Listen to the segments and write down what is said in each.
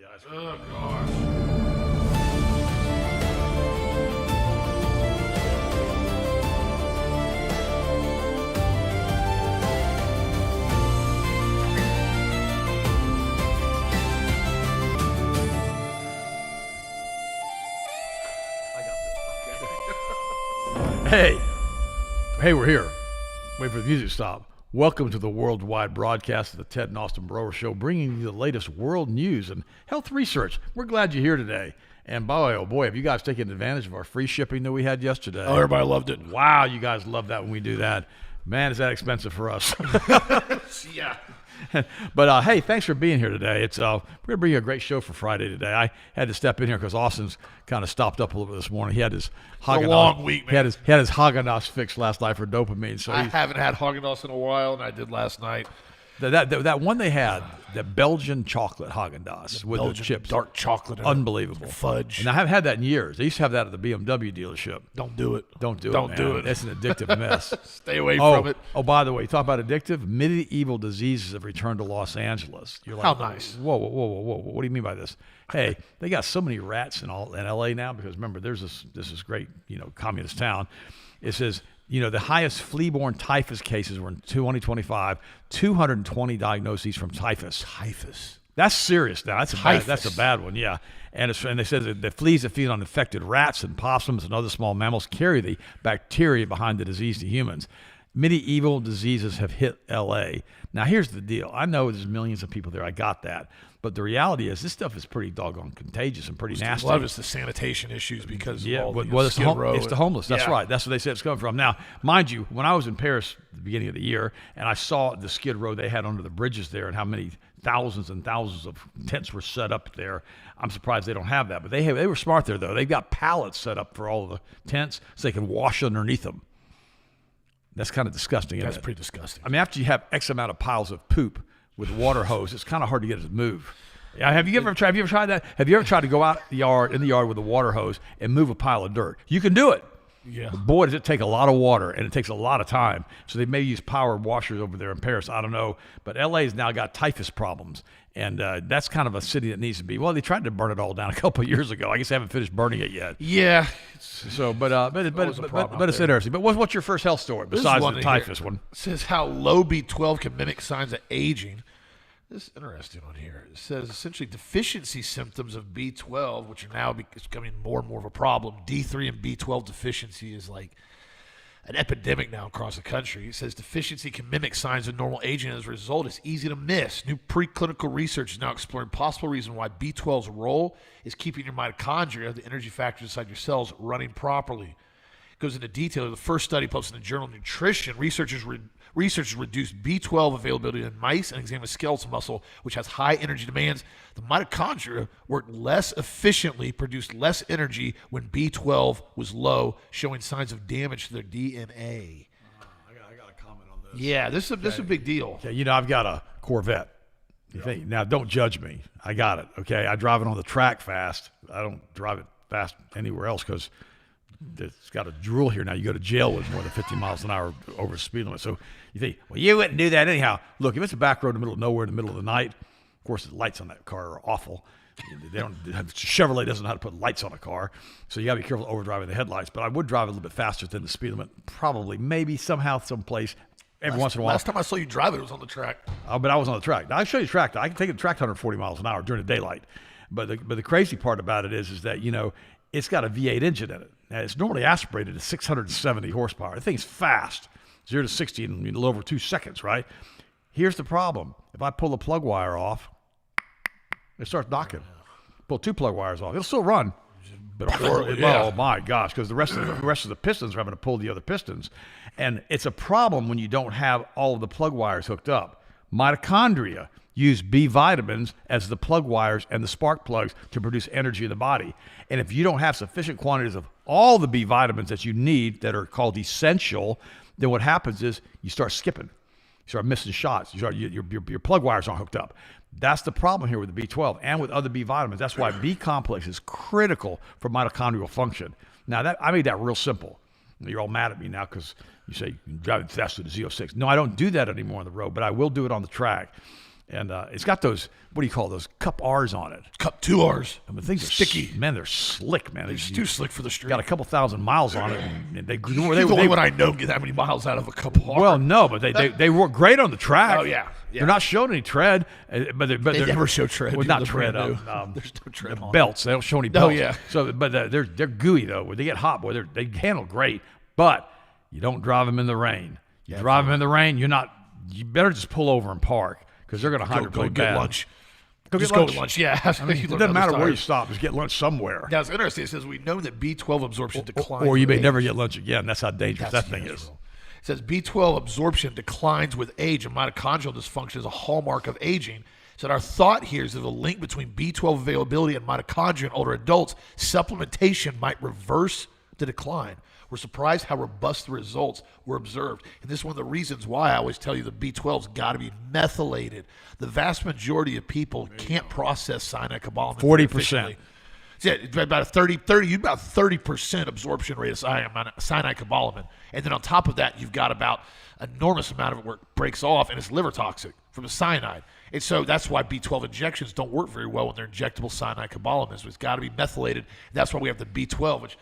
the ice Oh, cream. gosh. Hey, we're here. Wait for the music to stop. Welcome to the worldwide broadcast of the Ted and Austin Brower Show, bringing you the latest world news and health research. We're glad you're here today. And boy, oh boy, have you guys taken advantage of our free shipping that we had yesterday? Oh, everybody loved it. Wow, you guys love that when we do that. Man, is that expensive for us. Yeah. But hey, thanks for being here today. It's we're gonna bring you a great show for Friday today. I had to step in here because Austin's kind of stopped up a little bit this morning. He had his a long week, man. He had his Haagen-Dazs fix last night for dopamine. So I haven't had Haagen-Dazs in a while, and I did last night. that one they had, the Belgian chocolate Haagen-Dazs with Belgian the chips, dark chocolate, in it. unbelievable Fudge. And I haven't had that in years. They used to have that at the BMW dealership. Don't do it. Don't do it. It's an addictive mess. Stay away from it. Oh, by the way, talk about addictive. Medieval diseases have returned to Los Angeles. You're like, How nice. Whoa. What do you mean by this? Hey, they got so many rats in LA now because remember, there's this great, communist town. It says, the highest flea-borne typhus cases were in 2025, 220 diagnoses from typhus. Typhus. That's serious now. That's a bad one, yeah. And they said that the fleas that feed on infected rats and possums and other small mammals carry the bacteria behind the disease to humans. Medieval diseases have hit L.A. Now, here's the deal. I know there's millions of people there. I got that. But the reality is this stuff is pretty doggone contagious and pretty nasty. A lot of it's the sanitation issues because of all it's the homeless. That's right. That's what they said it's coming from. Now, mind you, when I was in Paris at the beginning of the year and I saw the skid row they had under the bridges there and how many thousands and thousands of tents were set up there, I'm surprised they don't have that. But they were smart there, though. They've got pallets set up for all of the tents so they can wash underneath them. That's kind of disgusting, isn't it? That's pretty disgusting. I mean, after you have X amount of piles of poop with a water hose, it's kind of hard to get it to move. Yeah, have you ever tried that? Have you ever tried to go out in the yard with a water hose and move a pile of dirt? You can do it. Yeah. But boy, does it take a lot of water, and it takes a lot of time. So they may use power washers over there in Paris. I don't know. But LA's now got typhus problems, and that's kind of a city that needs to be. Well, they tried to burn it all down a couple of years ago. I guess they haven't finished burning it yet. Yeah. So, but it's interesting. But what's your first health story besides the typhus one? It says how low B12 can mimic signs of aging. This is interesting on here. It says essentially deficiency symptoms of B12, which are now becoming more and more of a problem. D3 and B12 deficiency is like an epidemic now across the country. It says deficiency can mimic signs of normal aging. As a result, it's easy to miss. New preclinical research is now exploring possible reason why B12's role is keeping your mitochondria, the energy factors inside your cells, running properly. It goes into detail. The first study published in the journal Nutrition, researchers reduced B12 availability in mice and examined skeletal muscle, which has high energy demands. The mitochondria worked less efficiently, produced less energy when B12 was low, showing signs of damage to their DNA. I got a comment on this. Yeah, this is a big deal. Okay, I've got a Corvette. Now, don't judge me. I got it, okay? I drive it on the track fast. I don't drive it fast anywhere else because it's got a rule here now. You go to jail with more than 50 miles an hour over the speed limit. So you think, well, you wouldn't do that anyhow. Look, if it's a back road in the middle of nowhere in the middle of the night, of course, the lights on that car are awful. Chevrolet doesn't know how to put lights on a car, so you got to be careful overdriving the headlights. But I would drive a little bit faster than the speed limit, probably, maybe, somehow, someplace. Once in a while. Last time I saw you drive it was on the track. Oh, but I was on the track. Now, I show you the track. I can take the track to 140 miles an hour during the daylight. But the crazy part about it is that, it's got a V8 engine in it. Now, it's normally aspirated at 670 horsepower. The thing's fast, 0 to 60 in a little over 2 seconds, right? Here's the problem. If I pull the plug wire off, it starts knocking. Pull 2 plug wires off. It'll still run. But oh my gosh, because the rest of the pistons are having to pull the other pistons. And it's a problem when you don't have all of the plug wires hooked up. Mitochondria use B vitamins as the plug wires and the spark plugs to produce energy in the body. And if you don't have sufficient quantities of all the B vitamins that you need that are called essential, then what happens is you start skipping. You start missing shots. Your plug wires aren't hooked up. That's the problem here with the B12 and with other B vitamins. That's why B complex is critical for mitochondrial function. Now, I made that real simple. You're all mad at me now because you say you're driving faster than 0.6. No, I don't do that anymore on the road, but I will do it on the track. And it's got those, what do you call those, cup R's on it. Cup 2 R's. I mean, things Sticky. Man, they're slick, man. They're just too slick for the street. Got a couple thousand miles on it. And they You're the only one I know get that many miles out of a cup of R. Well, no, but they work great on the track. Oh, yeah. They're not showing any tread. But They they're never show tread. Well, They're not tread. brand new. There's no tread on Belts. They don't show any belts. yeah. So, but they're gooey, though. When they get hot, boy, they handle great. But you don't drive them in the rain. You drive them in the rain, you better just pull over and park because they're going to hydroplane Go get bad. lunch. Go Just get go lunch. to lunch. Yeah. I mean, it doesn't matter where you stop. Just get lunch somewhere. Now, it's interesting. It says we know that B12 absorption declines. Or you may with never age. get lunch again. That's how dangerous That's that thing huge, is. bro. It says B12 absorption declines with age, and mitochondrial dysfunction is a hallmark of aging. So our thought here is that the link between B12 availability and mitochondria in older adults, supplementation might reverse the decline. We're surprised how robust the results were observed. And this is one of the reasons why I always tell you the B12's got to be methylated. The vast majority of people can't process cyanide cobalamin 40%. efficiently. Yeah, it's about 30% absorption rate of cyanide cobalamin. And then on top of that, you've got about an enormous amount of it where it breaks off and it's liver toxic from the cyanide. And so that's why B12 injections don't work very well when they're injectable cyanide cobalamin. So it's got to be methylated. That's why we have the B12, which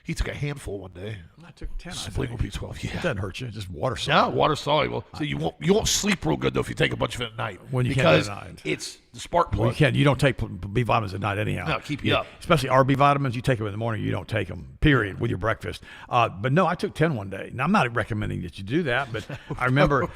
he took a handful one day. I took 10. Sprinkle B12, yeah. It doesn't hurt you. Just water No, soluble. water soluble. So you won't sleep real good though if you take a bunch of it at night. When you can't because at night. it's the spark Well, plug. you don't take B vitamins at night anyhow. No, keep you up. Especially RB vitamins, you take them in the morning, you don't take them, period, with your breakfast. But no, I took 10 one day. Now, I'm not recommending that you do that, but I remember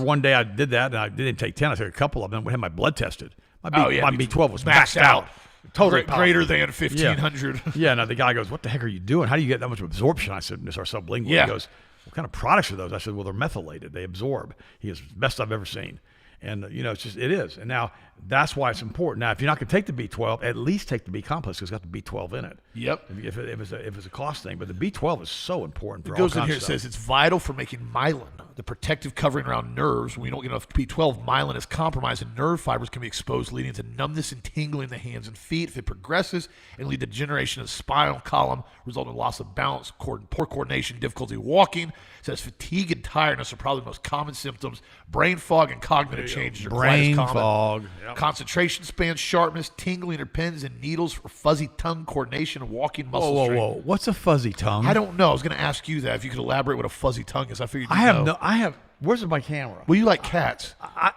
one day I did that, and I didn't take 10. I took a couple of them. We had my blood tested. My B12 was maxed out. Totally greater than 1,500. Yeah, now the guy goes, what the heck are you doing? How do you get that much absorption? I said, it's our sublingual. Yeah. He goes, what kind of products are those? I said, well, they're methylated. They absorb. He goes, best I've ever seen. And, it is. And now that's why it's important. Now, if you're not going to take the B12, at least take the B complex because it's got the B12 in it. Yep. If it's a cost thing. But the B12 is so important for It all goes in kinds here. of It stuff. says it's vital for making myelin, the protective covering around nerves. When we don't get enough B12, myelin is compromised, and nerve fibers can be exposed, leading to numbness and tingling in the hands and feet. If it progresses, it can lead to degeneration of the spinal column, resulting in loss of balance, poor coordination, difficulty walking. It says fatigue and tiredness are probably the most common symptoms. Brain fog and cognitive changes are quite as common. fog. Yep. Concentration span, sharpness, tingling or pins and needles for fuzzy tongue coordination and walking muscle strength. Whoa. What's a fuzzy tongue? I don't know. I was going to ask you that if you could elaborate what a fuzzy tongue is. I figured you know. I have. Where's my camera? Well, you like cats. I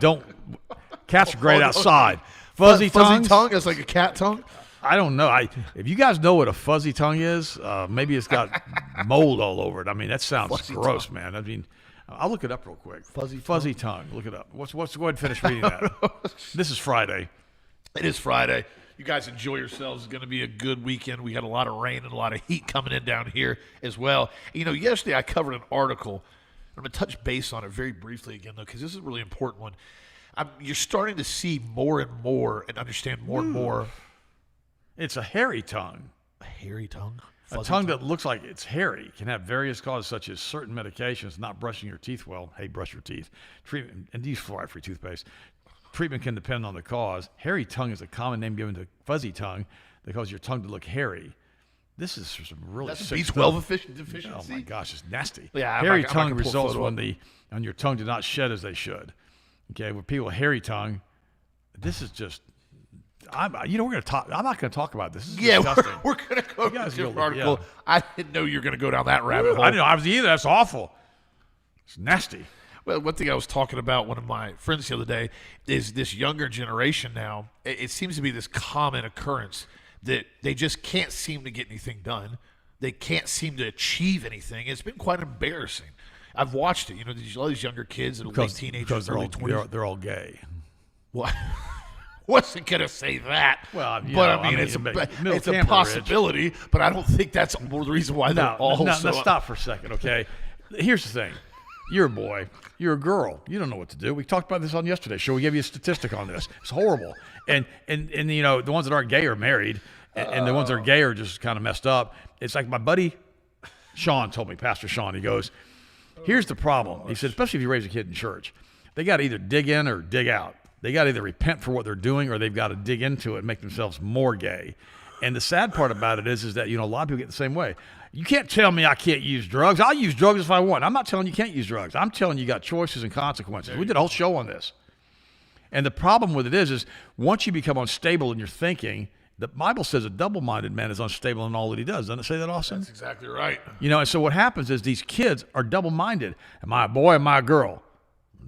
don't. Cats are great outside. Fuzzy tongue? That's like a cat tongue? I don't know. If you guys know what a fuzzy tongue is, maybe it's got mold all over it. I mean, that sounds Fuzzy gross, tongue. man. I mean, I'll look it up real quick. Fuzzy tongue. Look it up. Go ahead and finish reading that. This is Friday. It is Friday. You guys enjoy yourselves. It's going to be a good weekend. We got a lot of rain and a lot of heat coming in down here as well. Yesterday I covered an article. I'm going to touch base on it very briefly again, though, because this is a really important one. You're starting to see more and more and understand more and more. It's a hairy tongue. A hairy tongue? A tongue that looks like it's hairy can have various causes, such as certain medications, not brushing your teeth well. Hey, brush your teeth. Treatment, and use fluoride-free toothpaste. Treatment can depend on the cause. Hairy tongue is a common name given to fuzzy tongue that causes your tongue to look hairy. This is some really sick B12 stuff. deficiency? Oh my gosh, it's nasty. Yeah, hairy I'm not tongue gonna pull a results photo when your tongue did not shed as they should. Okay, with people with hairy tongue, this is just. We're going to talk. I'm not going to talk about this. This is disgusting. we're going to go to guys the go look, article. yeah. I didn't know you were going to go down that rabbit hole. I didn't know I was either. That's awful. It's nasty. Well, one thing I was talking about one of my friends the other day is this younger generation now. It seems to be this common occurrence that they just can't seem to get anything done. They can't seem to achieve anything. It's been quite embarrassing. I've watched it. All these younger kids that are late teenagers, early 20s. They're all gay. What? Wasn't going to say that. Well, it's a possibility, but I don't think that's the reason why they're all Let's stop for a second, okay? Here's the thing. You're a boy. You're a girl. You don't know what to do. We talked about this on yesterday's show. We gave you a statistic on this. It's horrible. And the ones that aren't gay are married, and the ones that are gay are just kind of messed up. It's like my buddy Sean told me, Pastor Sean, he goes, here's the problem. He said, especially if you raise a kid in church, they got to either dig in or dig out. They got to either repent for what they're doing or they've got to dig into it and make themselves more gay. And the sad part about it is that, a lot of people get the same way. You can't tell me I can't use drugs. I'll use drugs if I want. I'm not telling you can't use drugs. I'm telling you got choices and consequences. We did a whole show on this. And the problem with it is once you become unstable in your thinking, the Bible says a double-minded man is unstable in all that he does. Doesn't it say that, Austin? That's exactly right. And so what happens is these kids are double-minded. Am I a boy? Am I a girl?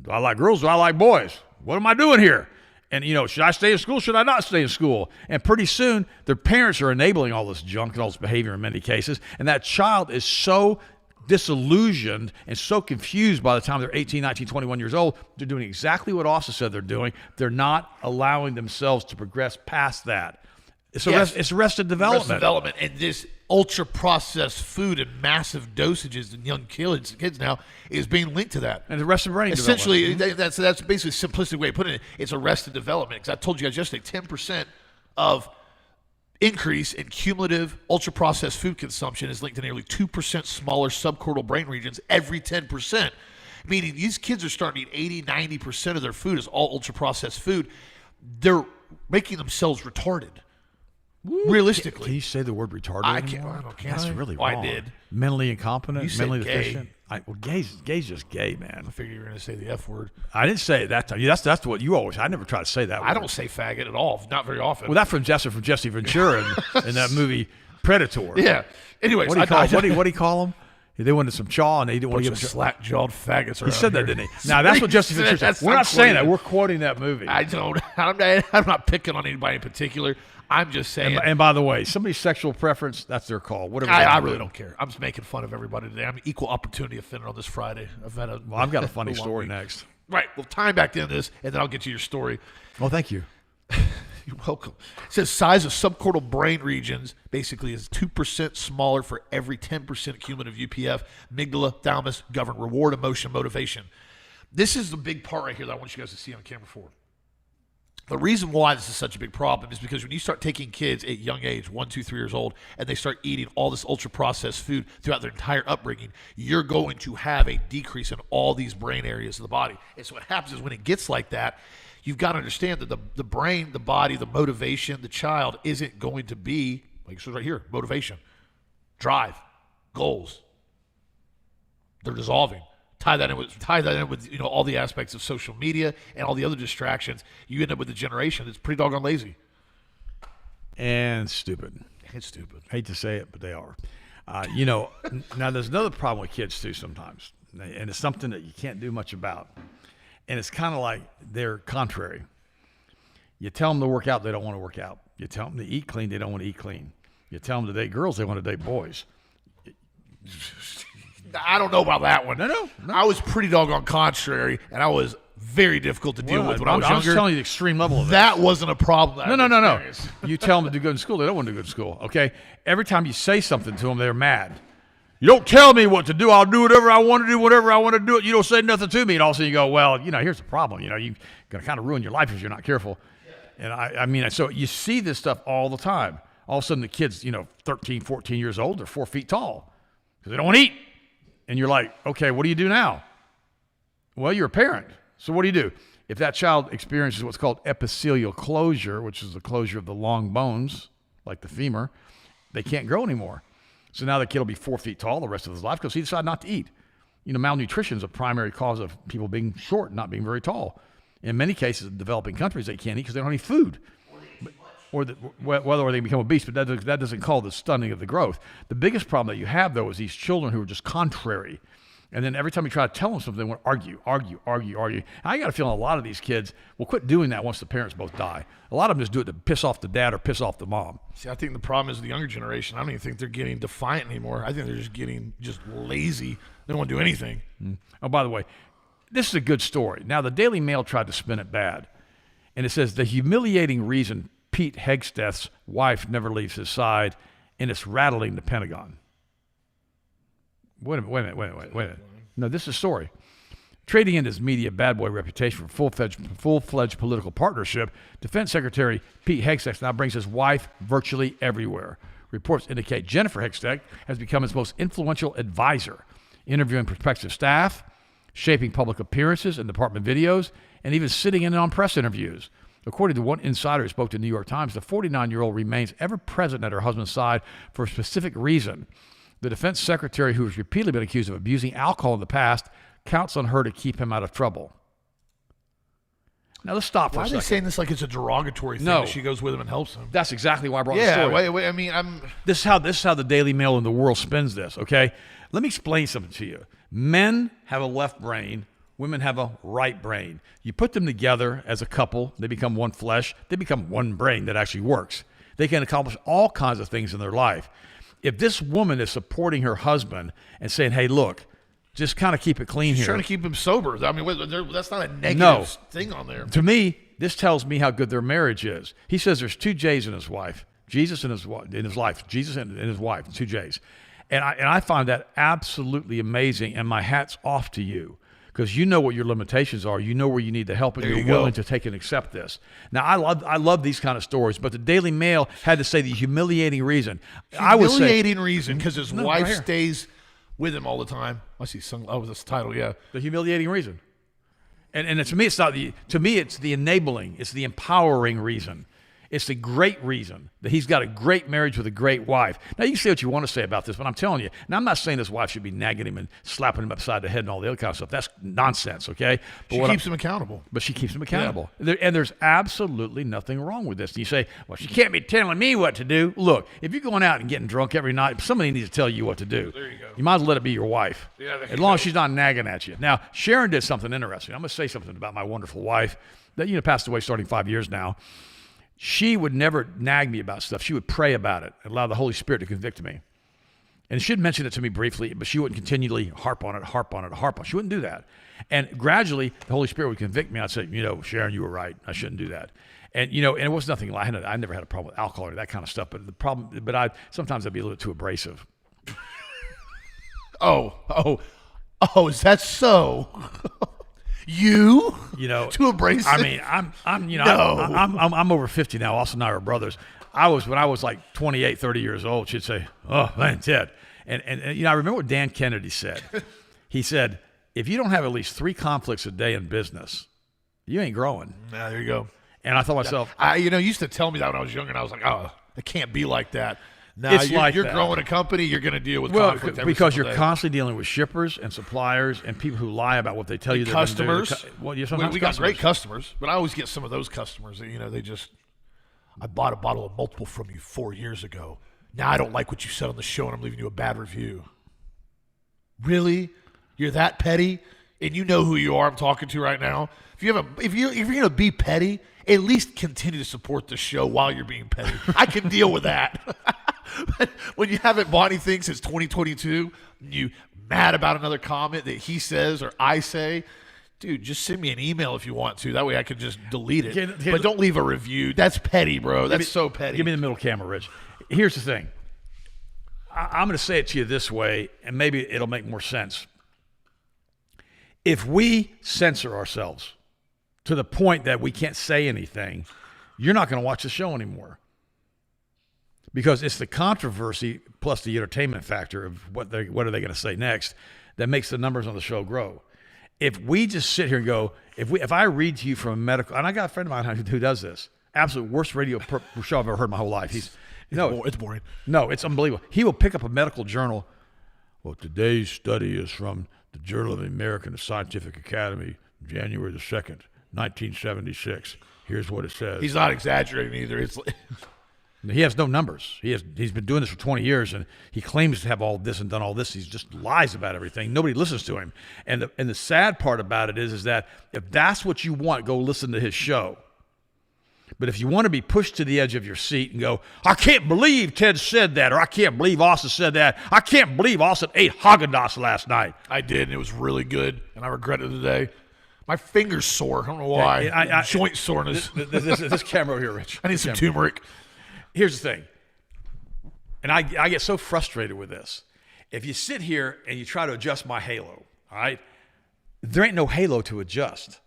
Do I like girls? Do I like boys? What am I doing here? And, should I stay in school? Should I not stay in school? And pretty soon, their parents are enabling all this junk and all this behavior in many cases. And that child is so disillusioned and so confused by the time they're 18, 19, 21 years old, they're doing exactly what Austin said they're doing. They're not allowing themselves to progress past that. It's arrested development. Arrested development. And this ultra-processed food in massive dosages in young kids now is being linked to that. And arrested brain Essentially, development. that's basically a simplistic way of putting it. It's arrested development. Because I told you guys yesterday, 10% of increase in cumulative ultra-processed food consumption is linked to nearly 2% smaller subcortical brain regions every 10%. Meaning these kids are starting to eat 80, 90% of their food is all ultra-processed food. They're making themselves retarded. Realistically. Can you say the word retarded anymore? That's really wrong. I did. Mentally incompetent, You mentally said gay. deficient. Gay's just gay, man. I figured you were going to say the F word. I didn't say it that time. That's what you always. I never try to say that word. I don't say faggot at all. Not very often. Well, that's from Jesse Ventura in that movie Predator. Yeah. Anyways, what do you call him? They wanted some chaw, and they didn't want to give him slack-jawed faggots. He said that, didn't he? Now that's what Jesse Ventura said. We're not saying that. We're quoting that movie. I don't. I'm not picking on anybody in particular. I'm just saying. And by the way, somebody's sexual preference, that's their call. Whatever. I really don't care. I'm just making fun of everybody today. I'm an equal opportunity offender on this Friday. I've got a funny story next. Right. Well, time back into this, and then I'll get you your story. Oh, thank you. You're welcome. It says size of subcortical brain regions basically is 2% smaller for every 10% cumulative UPF. Amygdala, thalamus govern reward, emotion, motivation. This is the big part right here that I want you guys to see on camera 4. The reason why this is such a big problem is because when you start taking kids at young age, 1, 2, 3 years old, and they start eating all this ultra-processed food throughout their entire upbringing, you're going to have a decrease in all these brain areas of the body. And so what happens is when it gets like that, you've got to understand that the brain, the body, the motivation, the child isn't going to be, like it says right here, motivation, drive, goals. They're dissolving. Tie that in with all the aspects of social media and all the other distractions. You end up with a generation that's pretty doggone lazy. And stupid. It's stupid. Hate to say it, but they are. Now there's another problem with kids too sometimes. And it's something that you can't do much about. And it's kind of like they're contrary. You tell them to work out, they don't want to work out. You tell them to eat clean, they don't want to eat clean. You tell them to date girls, they want to date boys. I don't know about that one. No. I was pretty doggone contrary, and I was very difficult to deal with when I was younger. I'm just telling you the extreme level of that wasn't a problem. No. You tell them to do good in school, they don't want to do good in school, okay? Every time you say something to them, they're mad. You don't tell me what to do. I'll do whatever I want to do, whatever I want to do it. You don't say nothing to me. And all of a sudden you go, well, here's the problem. You're going to kind of ruin your life if you're not careful. And I mean, so you see this stuff all the time. All of a sudden the kids, 13, 14 years old, they're 4 feet tall because they don't want to eat. And you're like, okay, what do you do now? Well, you're a parent. So what do you do? If that child experiences what's called epithelial closure, which is the closure of the long bones, like the femur, they can't grow anymore. So now the kid will be 4 feet tall the rest of his life because he decided not to eat. Malnutrition is a primary cause of people being short, not being very tall. In many cases, in developing countries, they can't eat because they don't have any food. Whether they become obese, but that doesn't call the stunning of the growth. The biggest problem that you have, though, is these children who are just contrary. And then every time you try to tell them something, they want to argue. I got a feeling a lot of these kids will quit doing that once the parents both die. A lot of them just do it to piss off the dad or piss off the mom. See, I think the problem is the younger generation. I don't even think they're getting defiant anymore. I think they're just getting lazy. They don't want to do anything. Oh, by the way, this is a good story. Now, the Daily Mail tried to spin it bad. And it says, the humiliating reason Pete Hegseth's wife never leaves his side, and it's rattling the Pentagon. Wait a minute. No, this is a story. Trading in his media bad boy reputation for full-fledged political partnership, Defense Secretary Pete Hegseth now brings his wife virtually everywhere. Reports indicate Jennifer Hegseth has become his most influential advisor, interviewing prospective staff, shaping public appearances and department videos, and even sitting in on press interviews. According to one insider who spoke to the New York Times, the 49-year-old remains ever present at her husband's side for a specific reason. The defense secretary, who has repeatedly been accused of abusing alcohol in the past, counts on her to keep him out of trouble. Now, let's stop for a second. Why are they saying this like it's a derogatory thing that she goes with him and helps him? That's exactly why I brought the story. Wait, I mean, This is how the Daily Mail in the world spins this, okay? Let me explain something to you. Men have a left brain. Women have a right brain. You put them together as a couple, they become one flesh, they become one brain that actually works. They can accomplish all kinds of things in their life. If this woman is supporting her husband and saying, hey, look, just kind of keep it clean here. Trying to keep him sober. I mean, that's not a negative thing on there. To me, this tells me how good their marriage is. He says there's two J's in his wife. Jesus in his life. Jesus and his wife, two J's. And I find that absolutely amazing, and my hat's off to you. Because you know what your limitations are. You know where you need the help, and you're willing to take and accept this. Now, I love these kind of stories, but the Daily Mail had to say the humiliating reason. Humiliating reason, because his wife stays with him all the time. I see some. Oh, this title, yeah. The humiliating reason. And to me, it's not the. To me, it's the enabling. It's the empowering reason. It's the great reason that he's got a great marriage with a great wife. Now, you can say what you want to say about this, but I'm telling you, now I'm not saying his wife should be nagging him and slapping him upside the head and all the other kind of stuff. That's nonsense, okay? But she keeps him accountable. But she keeps him accountable. Yeah. And there's absolutely nothing wrong with this. And you say, well, she can't be telling me what to do. Look, if you're going out and getting drunk every night, somebody needs to tell you what to do. There you go. You might as well let it be your wife. Yeah, as long as she's not nagging at you. Now, Sharon did something interesting. I'm going to say something about my wonderful wife that, passed away starting 5 years now. She would never nag me about stuff. She would pray about it and allow the Holy Spirit to convict me. And she'd mention it to me briefly, but she wouldn't continually harp on it. She wouldn't do that. And gradually, the Holy Spirit would convict me. I'd say, Sharon, you were right. I shouldn't do that. And, and it was nothing. I never had a problem with alcohol or that kind of stuff. But sometimes I'd be a little too abrasive. Oh, is that so? You to embrace it? I mean, I'm over 50 now. Austin and I are brothers. When I was like 28, 30 years old, she'd say, "Oh, man, Ted." And I remember what Dan Kennedy said. He said, "If you don't have at least 3 conflicts a day in business, you ain't growing." Nah, there you go. And I thought to myself, you used to tell me that when I was younger, and I was like, "Oh, it can't be like that." Now you're growing a company, you're going to deal with conflict every because you're day. Constantly dealing with shippers and suppliers and people who lie about what they tell you. Customers. We got great customers, but I always get some of those customers that I bought a bottle of multiple from you 4 years ago. Now I don't like what you said on the show, and I'm leaving you a bad review. Really? You're that petty? And you know who you are I'm talking to right now? If you're going to be petty, at least continue to support the show while you're being petty. I can deal with that. But when you haven't bought anything since 2022, and you mad about another comment that he says or I say, dude, just send me an email if you want to. That way I can just delete it. But don't leave a review. That's petty, bro. That's so petty. Give me the middle camera, Rich. Here's the thing. I'm going to say it to you this way, and maybe it'll make more sense. If we censor ourselves to the point that we can't say anything, you're not going to watch the show anymore. Because it's the controversy plus the entertainment factor of what are they going to say next that makes the numbers on the show grow. If we just sit here and go, if I read to you from a medical, and I got a friend of mine who does this, absolute worst radio show I've ever heard in my whole life. It's boring. No, it's unbelievable. He will pick up a medical journal. Well, today's study is from the Journal of the American Scientific Academy, January the 2nd, 1976. Here's what it says. He's not exaggerating either. He has no numbers. He's been doing this for 20 years, and he claims to have all this and done all this. He just lies about everything. Nobody listens to him. And the sad part about it is that if that's what you want, go listen to his show. But if you want to be pushed to the edge of your seat and go, I can't believe Ted said that, or I can't believe Austin said that. I can't believe Austin ate Haagen-Dazs last night. I did, and it was really good, and I regret it today. My finger's sore. I don't know why. Joint soreness. This camera over here, Rich. I need some turmeric. Here's the thing, and I get so frustrated with this. If you sit here and you try to adjust my halo, all right, there ain't no halo to adjust.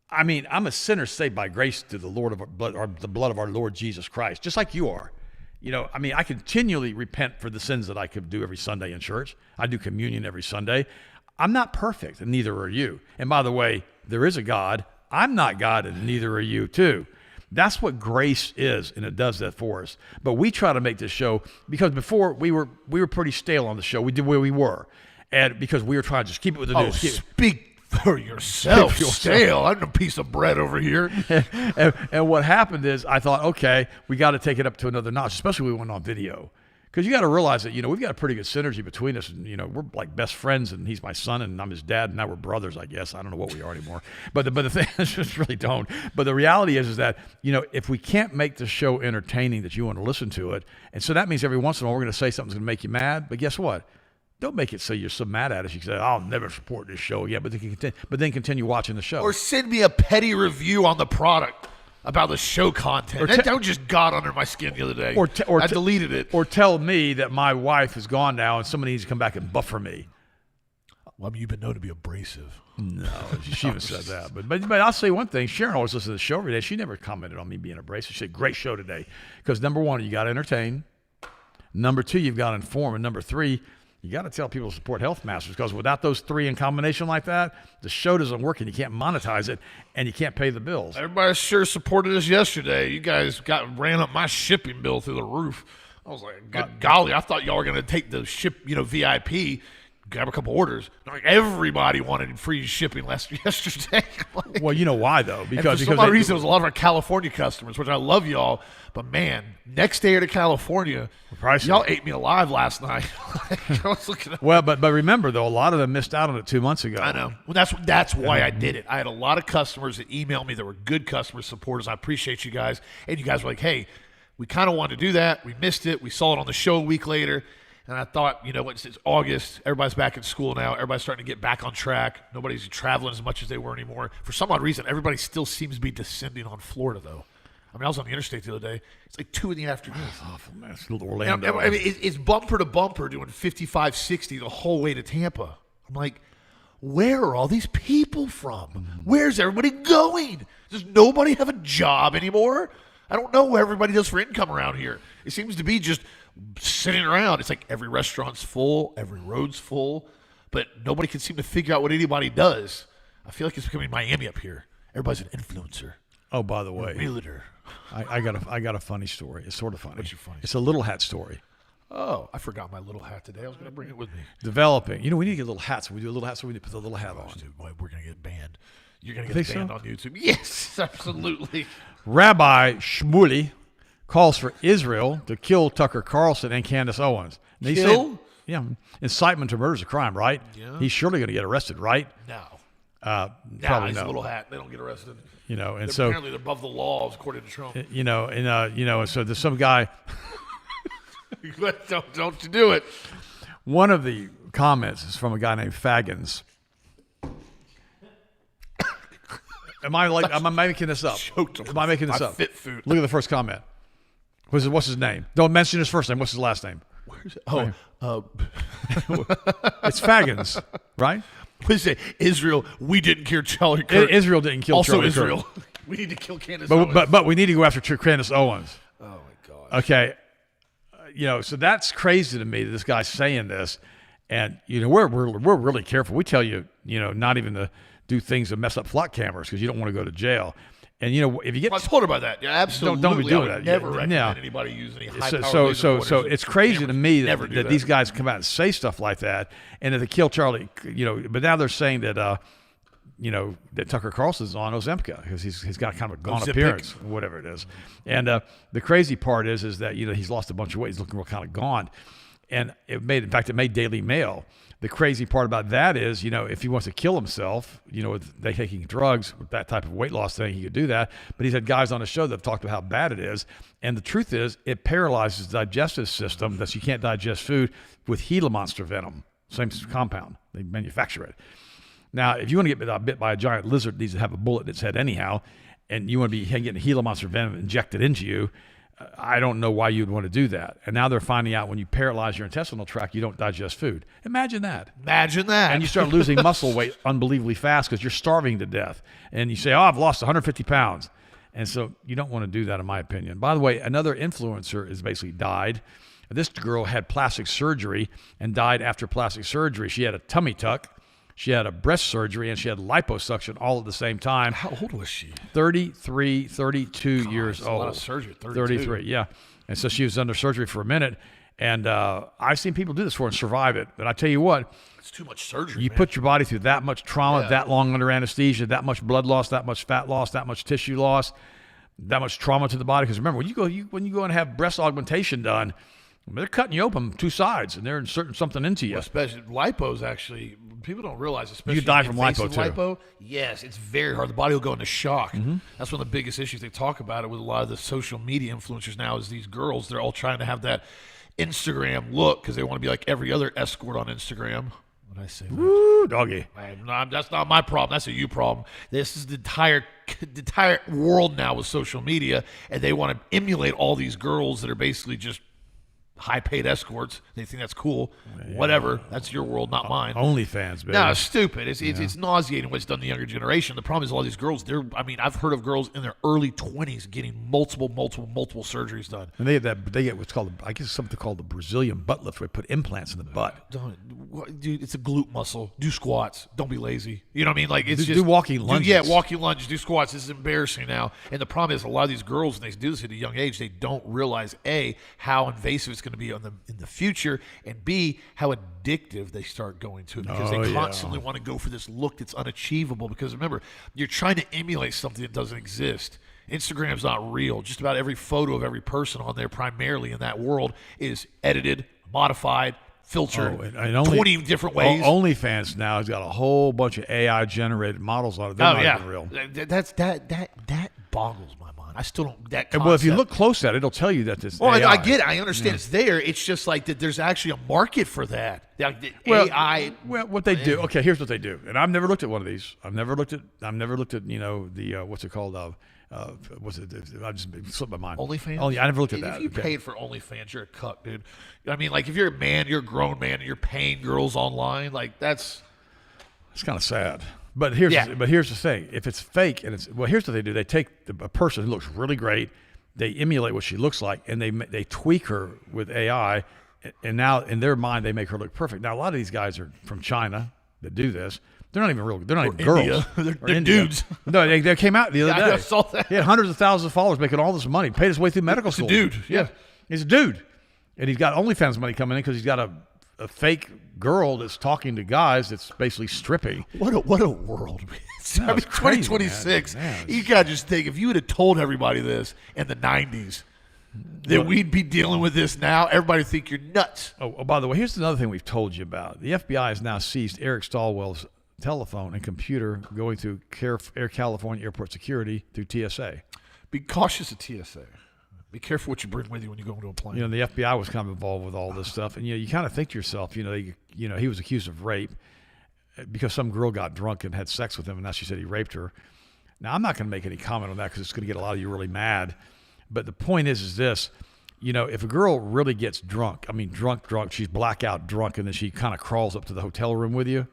I mean, I'm a sinner saved by grace through the the blood of our Lord Jesus Christ, just like you are. I continually repent for the sins that I could do every Sunday in church. I do communion every Sunday. I'm not perfect, and neither are you. And by the way, there is a God. I'm not God, and neither are you too. That's what grace is, and it does that for us. But we try to make this show, because before we were pretty stale on the show. We did where we were, and because we were trying to just keep it with the news. Speak for yourself. Stale. I'm a piece of bread over here. and what happened is, I thought, okay, we got to take it up to another notch, especially when we went on video. Because you got to realize that, we've got a pretty good synergy between us. And, we're like best friends, and he's my son, and I'm his dad, and now we're brothers, I guess. I don't know what we are anymore. But the thing is, just really don't. But the reality is that, if we can't make the show entertaining that you want to listen to it, and so that means every once in a while we're going to say something's going to make you mad. But guess what? Don't make it so you're so mad at us. You can say, I'll never support this show. Yeah, but then continue watching the show. Or send me a petty review on the product about the show content. That don't just got under my skin the other day. I deleted it. Or tell me that my wife is gone now and somebody needs to come back and buffer me. Well, you've been known to be abrasive. No, she even said that. But I'll say one thing. Sharon always listens to the show every day. She never commented on me being abrasive. She said, great show today. Because number one, you got to entertain. Number two, you've got to inform. And number three, you got to tell people to support Health Masters, because without those three in combination like that, the show doesn't work, and you can't monetize it, and you can't pay the bills. Everybody sure supported us yesterday. You guys ran up my shipping bill through the roof. I was like, good golly, I thought y'all were going to take the VIP, grab a couple orders. Like, everybody wanted free shipping yesterday. Like, well, you know why, though? Because for some reason, it was a lot of our California customers, which I love y'all. But, man, next day to California, y'all ate me alive last night. I was looking at but remember, though, a lot of them missed out on it 2 months ago. I know. Well, that's why I did it. I had a lot of customers that emailed me that were good customer supporters. I appreciate you guys. And you guys were like, hey, we kind of wanted to do that. We missed it. We saw it on the show a week later. And I thought, it's August. Everybody's back in school now. Everybody's starting to get back on track. Nobody's traveling as much as they were anymore. For some odd reason, everybody still seems to be descending on Florida, though. I mean, I was on the interstate the other day. It's like 2 in the afternoon. That's awful, man. It's little Orlando. I mean, it's bumper to bumper doing 55, 60 the whole way to Tampa. I'm like, where are all these people from? Where's everybody going? Does nobody have a job anymore? I don't know what everybody does for income around here. It seems to be just sitting around. It's like every restaurant's full, every road's full, but nobody can seem to figure out what anybody does. I feel like it's becoming Miami up here. Everybody's an influencer. Oh, by the way, realtor. I got a funny story. It's sort of funny. What's your funny? It's a little hat story. Oh, I forgot my little hat today. I was going to bring it with me. Developing. We need to get little hats. We do a little hat, so we need to put the little hat on. Dude, boy, we're going to get banned. You're going to get banned on YouTube. Yes, absolutely. Rabbi Shmuley calls for Israel to kill Tucker Carlson and Candace Owens. And kill? Yeah. Incitement to murder is a crime, right? Yeah. He's surely going to get arrested, right? No. Probably he's no. a little hat. They don't get arrested. And apparently they're above the laws, according to Trump. And so there's some guy. don't you do it. One of the comments is from a guy named Faggins. Am I making this up? Am I making this up? Fit food. Look at the first comment. What's his name? Don't mention his first name. What's his last name? It's Faggins, right? What is it? Israel, we didn't kill Charlie Kirk. Israel didn't kill also Charlie Israel. Kirk. We need to kill Candace Owens. But we need to go after Candace Owens. Oh, my God. Okay. So that's crazy to me that this guy's saying this. And, we're really careful. We tell you, not even to do things that mess up flock cameras because you don't want to go to jail. And, if you get... I told her about that. Yeah, absolutely. Don't be doing that. Never recommend anybody use any high-powered So it's crazy to me that that these guys come out and say stuff like that, and that they kill Charlie, but now they're saying that, that Tucker Carlson's on Ozempic because he's got kind of a gone appearance, whatever it is. And the crazy part is that, he's lost a bunch of weight. He's looking real kind of gaunt. And it made Daily Mail. The crazy part about that is, if he wants to kill himself, with taking drugs, with that type of weight loss thing, he could do that. But he's had guys on the show that have talked about how bad it is. And the truth is, it paralyzes the digestive system that you can't digest food with Gila monster venom. Same compound. They manufacture it. Now, if you want to get bit by a giant lizard that needs to have a bullet in its head anyhow, and you want to be getting Gila monster venom injected into you, I don't know why you'd want to do that. And now they're finding out when you paralyze your intestinal tract, you don't digest food. Imagine that. And you start losing muscle weight unbelievably fast because you're starving to death. And you say, I've lost 150 pounds. And so you don't want to do that, in my opinion. By the way, another influencer has basically died. This girl had plastic surgery and died after plastic surgery. She had a tummy tuck. She had a breast surgery, and she had liposuction all at the same time. How old was she? 33, 32 years That's old. a lot of surgery. 33, yeah. And so she was under surgery for a minute. And I've seen people do this for and survive it. But I tell you what, It's too much surgery. you man. put your body through that much trauma, that long under anesthesia, that much blood loss, that much fat loss, that much tissue loss, that much trauma to the body. Because remember, when you go and have breast augmentation done, they're cutting you open two sides, and they're inserting something into you. Well, especially lipos, actually, people don't realize. Especially You die from invasive lipo, too. Lipo, yes, it's very hard. The body will go into shock. Mm-hmm. That's one of the biggest issues they talk about it with a lot of the social media influencers now. Is these girls? They're all trying to have that Instagram look because they want to be like every other escort on Instagram. What did I say? Woo, doggy. That's not my problem. That's a you problem. This is the entire world now with social media, and they want to emulate all these girls that are basically just high-paid escorts. They think that's cool. Whatever. That's your world, not mine. OnlyFans, baby. No, it's stupid. It's nauseating what's done to the younger generation. The problem is a lot of these girls, I've heard of girls in their early 20s getting multiple surgeries done. And they get what's called, I guess, something called the Brazilian butt lift, where they put implants in the butt. Dude, it's a glute muscle. Do squats. Don't be lazy. You know what I mean? Like it's Do just walking lunges. Yeah, walking lunges. Do squats. This is embarrassing now. And the problem is a lot of these girls, when they do this at a young age, they don't realize A, how invasive it's going to be in the future, and B, how addictive they start going to it because they constantly want to go for this look that's unachievable. Because remember, you're trying to emulate something that doesn't exist. Instagram's not real. Just about every photo of every person on there, primarily in that world, is edited, modified, filtered, and only, 20 different ways. OnlyFans now has got a whole bunch of AI generated models on it. They're not even real. That boggles my mind. I still don't. That concept. Well, if you look close at it, it'll tell you that this. Well, AI. I get it. I understand it's there. It's just like that. There's actually a market for that. Like the AI. Well, what they do. Okay, here's what they do. And I've never looked at one of these. I've never looked at. The what's it called? What's it? I just slipped my mind. OnlyFans. I never looked at that. If you paid for OnlyFans, you're a cuck, dude. I mean, like if you're a man, you're a grown man, and you're paying girls online, like that's. It's kind of sad. But here's the thing. If it's fake and here's what they do. They take a person who looks really great, they emulate what she looks like, and they tweak her with AI, and now in their mind they make her look perfect. Now a lot of these guys are from China that do this. They're not even real. They're not even girls. They're dudes. No, they came out the other day. I saw that. He had hundreds of thousands of followers, making all this money, paid his way through medical school. Dude, yeah. He's a dude, and he's got OnlyFans money coming in because he's got a fake girl that's talking to guys that's basically stripping. What a world. I mean, 2026. Man. You gotta just think, if you would have told everybody this in the 90s, that we'd be dealing with this now, everybody would think you're nuts. Oh, by the way, here's another thing we've told you about. The FBI has now seized Eric Stallwell's telephone and computer going through Air California Airport Security through TSA. Be cautious of TSA. Be careful what you bring with you when you go into a plane. You know, the FBI was kind of involved with all this stuff, and you kind of think to yourself, he was accused of rape because some girl got drunk and had sex with him, and now she said he raped her. Now, I'm not going to make any comment on that because it's going to get a lot of you really mad. But the point is this: if a girl really gets drunk, drunk, she's blackout drunk, and then she kind of crawls up to the hotel room with you,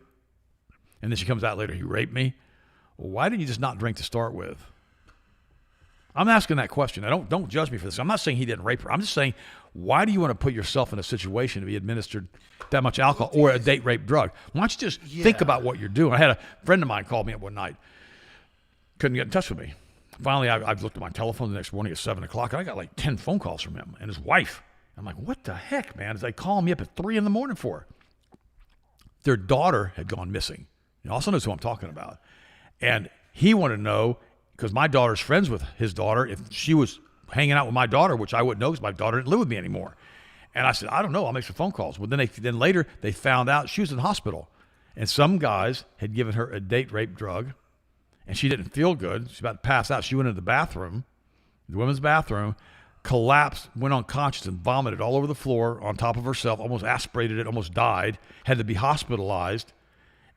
and then she comes out later, he raped me. Well, why didn't you just not drink to start with? I'm asking that question. Don't judge me for this. I'm not saying he didn't rape her. I'm just saying, why do you want to put yourself in a situation to be administered that much alcohol or a date rape drug? Why don't you just think about what you're doing? I had a friend of mine call me up one night. Couldn't get in touch with me. Finally, I looked at my telephone the next morning at 7 o'clock, and I got like 10 phone calls from him and his wife. I'm like, what the heck, man? As they call me up at 3 in the morning for. Their daughter had gone missing. He also knows who I'm talking about. And he wanted to know, because my daughter's friends with his daughter, if she was hanging out with my daughter, which I wouldn't know because my daughter didn't live with me anymore. And I said, I don't know. I'll make some phone calls. Well, then later they found out she was in the hospital. And some guys had given her a date rape drug, and she didn't feel good. She's about to pass out. She went into the bathroom, the women's bathroom, collapsed, went unconscious, and vomited all over the floor on top of herself, almost aspirated it, almost died, had to be hospitalized.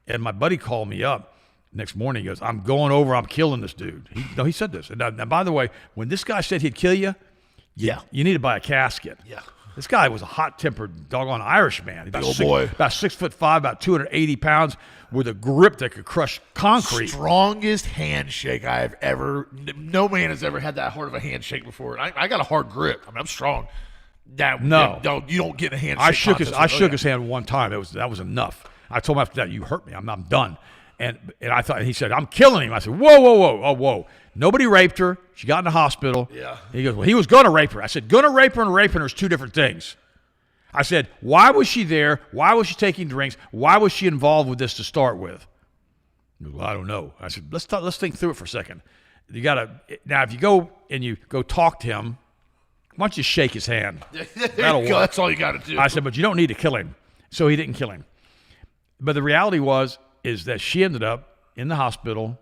And my buddy called me up. Next morning, he goes, I'm going over, I'm killing this dude. He said this. And now, by the way, when this guy said he'd kill you, you need to buy a casket. Yeah. This guy was a hot-tempered, doggone Irish man. About 6'5", about 280 pounds, with a grip that could crush concrete. Strongest handshake I've ever. No man has ever had that hard of a handshake before. I got a hard grip. I'm strong. No, you don't get a handshake. I shook his hand one time. That was enough. I told him after that, you hurt me. I'm done. And I thought, he said, I'm killing him. I said, whoa. Nobody raped her. She got in the hospital. Yeah. He goes, well, he was going to rape her. I said, going to rape her and raping her is two different things. I said, why was she there? Why was she taking drinks? Why was she involved with this to start with? He goes, well, I don't know. I said, let's think through it for a second. Now, if you go and you go talk to him, why don't you shake his hand? That'll work. That's all you got to do. I said, but you don't need to kill him. So he didn't kill him. But the reality is that she ended up in the hospital,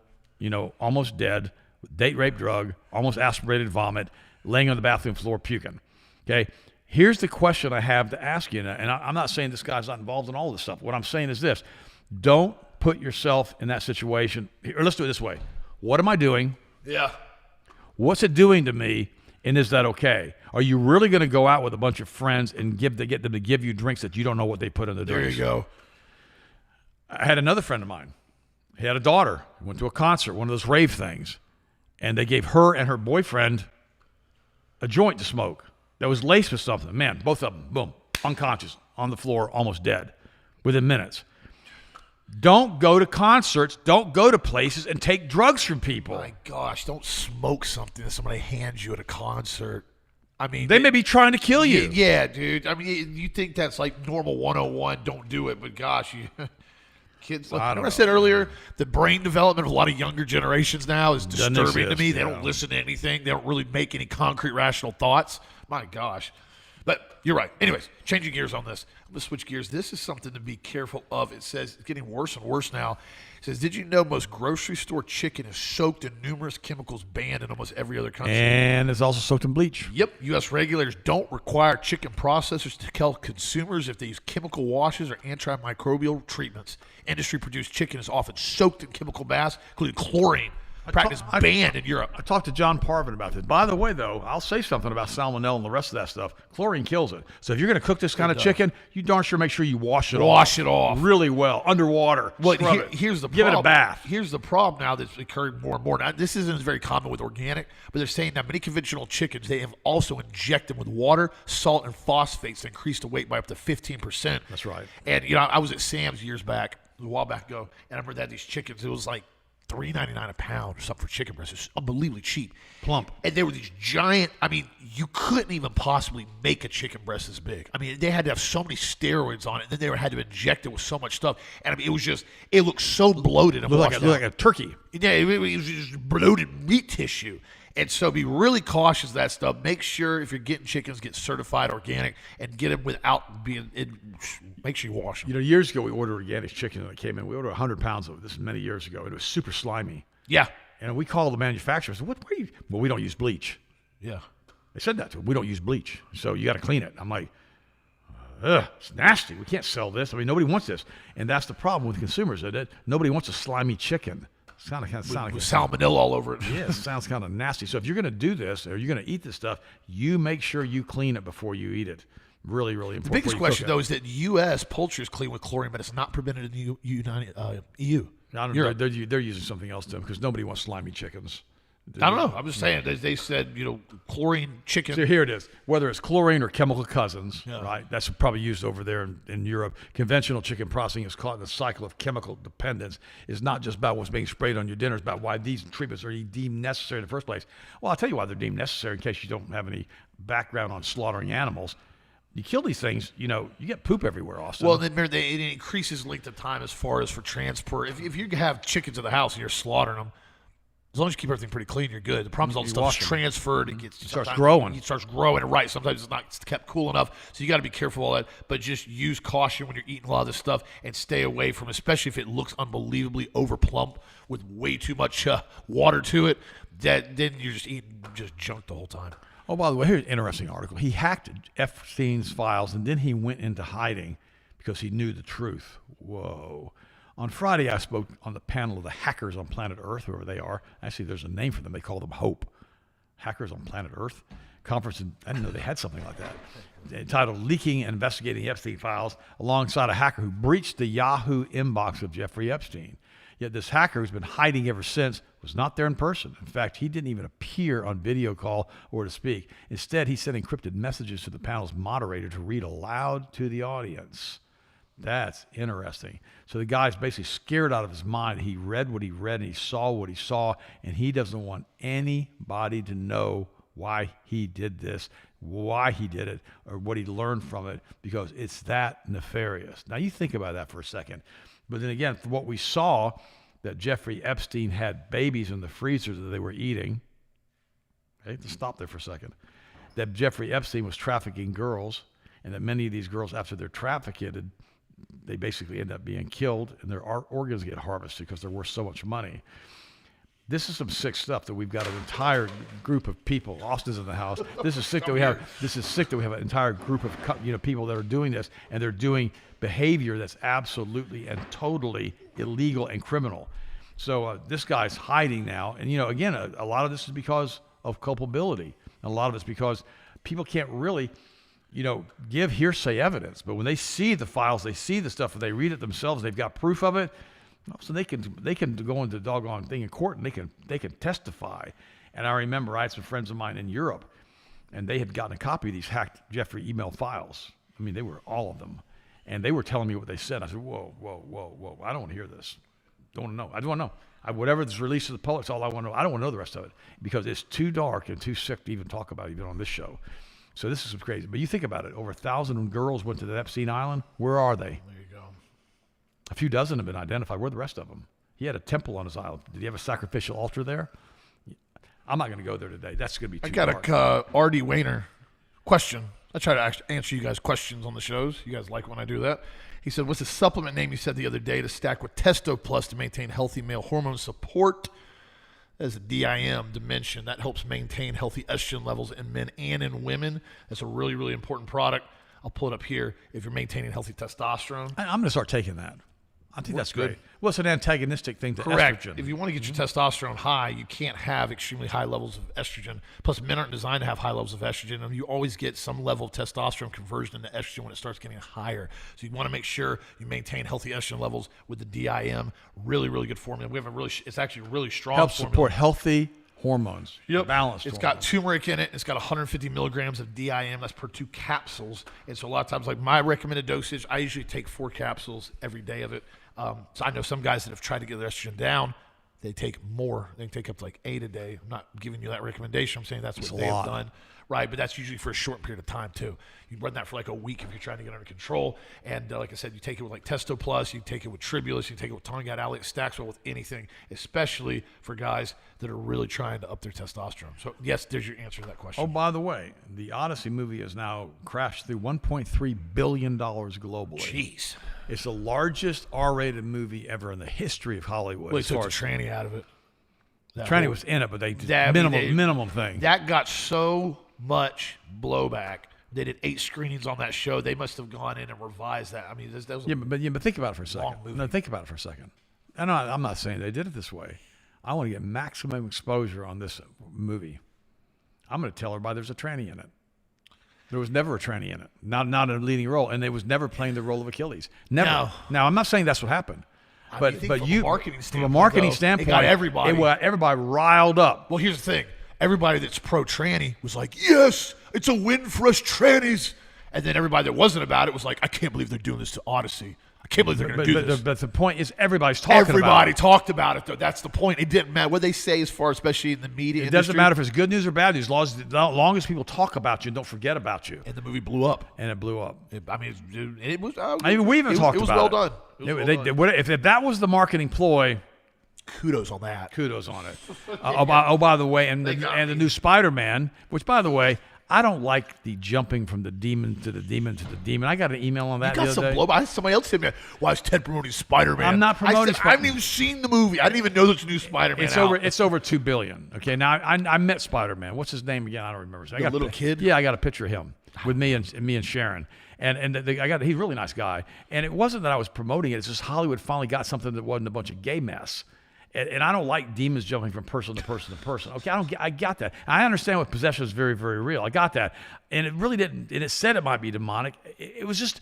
almost dead, with date rape drug, almost aspirated vomit, laying on the bathroom floor puking. Okay? Here's the question I have to ask you, and I'm not saying this guy's not involved in all this stuff. What I'm saying is this. Don't put yourself in that situation. Or let's do it this way. What am I doing? Yeah. What's it doing to me, and is that okay? Are you really going to go out with a bunch of friends and get them to give you drinks that you don't know what they put in the drinks? There you go. I had another friend of mine. He had a daughter. Went to a concert, one of those rave things, and they gave her and her boyfriend a joint to smoke that was laced with something. Man, both of them, boom, unconscious, on the floor, almost dead, within minutes. Don't go to concerts. Don't go to places and take drugs from people. My gosh, don't smoke something that somebody hands you at a concert. I mean, they may be trying to kill you. Yeah, dude. I mean, you think that's like normal 101, don't do it, but gosh, kids, like I said earlier, the brain development of a lot of younger generations now is disturbing to me. They don't listen to anything. They don't really make any concrete, rational thoughts. My gosh. But you're right. Anyways, changing gears on this. I'm going to switch gears. This is something to be careful of. It says it's getting worse and worse now. It says, did you know most grocery store chicken is soaked in numerous chemicals banned in almost every other country? And it's also soaked in bleach. Yep. U.S. regulators don't require chicken processors to tell consumers if they use chemical washes or antimicrobial treatments. Industry-produced chicken is often soaked in chemical baths, including chlorine. Practice banned in Europe. I talked to John Parvin about this. By the way, though, I'll say something about salmonella and the rest of that stuff. Chlorine kills it. So if you're going to cook this kind of chicken, you darn sure make sure you wash it off really well, underwater. Well, here's the problem. Give it a bath. Here's the problem now that's occurring more and more. Now, this isn't very common with organic, but they're saying that many conventional chickens, they have also injected with water, salt, and phosphates to increase the weight by up to 15%. That's right. And, I was at Sam's years back, a while back ago, and I remember they had these chickens. It was like $3.99 a pound or something for chicken breasts. It's unbelievably cheap. Plump. And there were these giant, you couldn't even possibly make a chicken breast this big. They had to have so many steroids on it, and then they had to inject it with so much stuff. And it looked so bloated. And looked like a turkey. Yeah, it was just bloated meat tissue. And so be really cautious of that stuff. Make sure if you're getting chickens, get certified organic and get them without being make sure you wash them. Years ago we ordered organic chicken and it came in. We ordered 100 pounds of it. This is many years ago. And it was super slimy. Yeah. And we called the manufacturer. I said, what are you? Well, we don't use bleach. Yeah. They said that to them. We don't use bleach. So you got to clean it. I'm like, it's nasty. We can't sell this. Nobody wants this. And that's the problem with consumers. Nobody wants a slimy chicken. It's kind of with salmonella all over it. Yeah, it sounds kind of nasty. So if you're going to do this or you're going to eat this stuff, you make sure you clean it before you eat it. Really, really important. The biggest question, though, is that U.S. poultry is clean with chlorine, but it's not permitted in the EU. They're using something else, Tim, because nobody wants slimy chickens. I don't know. I'm just saying. They said, chlorine chicken. So here it is. Whether it's chlorine or chemical cousins, right? That's probably used over there in Europe. Conventional chicken processing is caught in the cycle of chemical dependence. It's not just about what's being sprayed on your dinner. It's about why these treatments are deemed necessary in the first place. Well, I'll tell you why they're deemed necessary in case you don't have any background on slaughtering animals. You kill these things, you get poop everywhere, Austin. Well, then it increases length of time as far as for transport. If you have chickens in the house and you're slaughtering them, as long as you keep everything pretty clean, you're good. The problem is all the stuff is transferred. It starts growing. It starts growing, right. Sometimes it's not kept cool enough, so you got to be careful of all that. But just use caution when you're eating a lot of this stuff and stay away from, especially if it looks unbelievably over plump with way too much water to it, then you're just eating junk the whole time. Oh, by the way, here's an interesting article. He hacked Epstein's files, and then he went into hiding because he knew the truth. Whoa. On Friday, I spoke on the panel of the hackers on planet Earth, whoever they are. Actually, there's a name for them. They call them HOPE. Hackers on planet Earth. Conference, I didn't know they had something like that. Entitled Leaking and Investigating Epstein Files, alongside a hacker who breached the Yahoo inbox of Jeffrey Epstein. Yet this hacker, who's been hiding ever since, was not there in person. In fact, he didn't even appear on video call or to speak. Instead, he sent encrypted messages to the panel's moderator to read aloud to the audience. That's interesting. So the guy's basically scared out of his mind. He read what he read and he saw what he saw, and he doesn't want anybody to know why he did this, why he did it, or what he learned from it, because it's that nefarious. Now you think about that for a second. But then again, from what we saw, that Jeffrey Epstein had babies in the freezer that they were eating. Okay, let's stop there for a second. That Jeffrey Epstein was trafficking girls, and that many of these girls, after they're trafficked, they basically end up being killed, and their organs get harvested because they're worth so much money. This is some sick stuff that we've got an entire group of people. Austin's in the house. This is sick that we have. This is sick that we have an entire group of people that are doing this, and they're doing behavior that's absolutely and totally illegal and criminal. So this guy's hiding now, and again, a lot of this is because of culpability. A lot of it's because people can't really, give hearsay evidence. But when they see the files, they see the stuff, and they read it themselves, they've got proof of it. So they can go into the doggone thing in court, and they can testify. And I remember I had some friends of mine in Europe, and they had gotten a copy of these hacked Jeffrey email files. I mean, they were all of them, and they were telling me what they said. I said, whoa, I don't want to hear this. Don't want to know. I don't want to know. Whatever is released to the public is all I want to know. I don't want to know the rest of it because it's too dark and too sick to even talk about even on this show. So this is crazy. But you think about it. Over 1,000 girls went to the Epstein Island. Where are they? There you go. A few dozen have been identified. Where are the rest of them? He had a temple on his island. Did he have a sacrificial altar there? I'm not going to go there today. That's going to be too dark. I got a R.D. Wayner question. I try to answer you guys' questions on the shows. You guys like when I do that. He said, what's the supplement name you said the other day to stack with Testo Plus to maintain healthy male hormone support? That's a DIM dimension. That helps maintain healthy estrogen levels in men and in women. That's a really, really important product. I'll pull it up here if you're maintaining healthy testosterone. I'm going to start taking that. I think that's good. Great. Well, it's an antagonistic thing to Correct. estrogen. If you want to get your testosterone high, you can't have extremely high levels of estrogen. Plus, men aren't designed to have high levels of estrogen, and you always get some level of testosterone conversion into estrogen when it starts getting higher. So you want to make sure you maintain healthy estrogen levels with the DIM. really, really good formula. We have it's actually a really strong Helps formula. support healthy hormones. Yep. Balanced It's hormones. got turmeric in it. It's got 150 milligrams of DIM. That's per 2 capsules. And so a lot of times, like my recommended dosage, I usually take 4 capsules every day of it. So I know some guys that have tried to get their estrogen down. They take more. They take up to like 8 a day. I'm not giving you that recommendation. I'm saying that's what they have done. Right, but that's usually for a short period of time, too. You run that for like a week if you're trying to get under control. And like I said, you take it with like Testo Plus, you take it with Tribulus, you take it with Tongat, Alliate, stacks well with anything, especially for guys that are really trying to up their testosterone. So, yes, there's your answer to that question. Oh, by the way, the Odyssey movie has now crashed through $1.3 billion globally. Jeez. It's the largest R-rated movie ever in the history of Hollywood. Well, they took the tranny out of it. Tranny was in it, but they did minimum thing. That got so much blowback. They did 8 screenings on that show. They must have gone in and revised that. I mean, that was but think about it for a second. movie. No, think about it for a second. And I'm not saying they did it this way. I want to get maximum exposure on this movie. I'm going to tell everybody there's a tranny in it. There was never a tranny in it. Not a leading role, and they was never playing the role of Achilles. Never. No. Now, I'm not saying that's what happened. But from a marketing standpoint, it got everybody riled up. Well, here's the thing. Everybody that's pro-tranny was like, yes, it's a win for us trannies. And then everybody that wasn't about it was like, I can't believe they're doing this to Odyssey. I can't believe they're going to do this. But the point is everybody's talking about it. Everybody talked about it, though. That's the point. It didn't matter what they say as far, especially in the media industry. It doesn't matter if it's good news or bad news. As long as people talk about you and don't forget about you. And the movie blew up. And it blew up. It was. We even talked about it. It was well done. If that was the marketing ploy, kudos on that. Kudos on it. By the way, and the new Spider-Man, which, by the way, I don't like the jumping from the demon to the demon to the demon. I got an email on that the other day. Somebody else said to me, why is Ted promoting Spider-Man? I'm not promoting Spider-Man. I haven't even seen the movie. I didn't even know there's a new Spider-Man It's over $2 billion. Okay, now I met Spider-Man. What's his name again? I don't remember. The little kid? Yeah, I got a picture of him with me and Sharon. And he's a really nice guy. And it wasn't that I was promoting it. It's just Hollywood finally got something that wasn't a bunch of gay mess. And I don't like demons jumping from person to person to person. Okay, I got that. I understand what possession is very, very real. I got that. it really didn't. And it said it might be demonic. It was.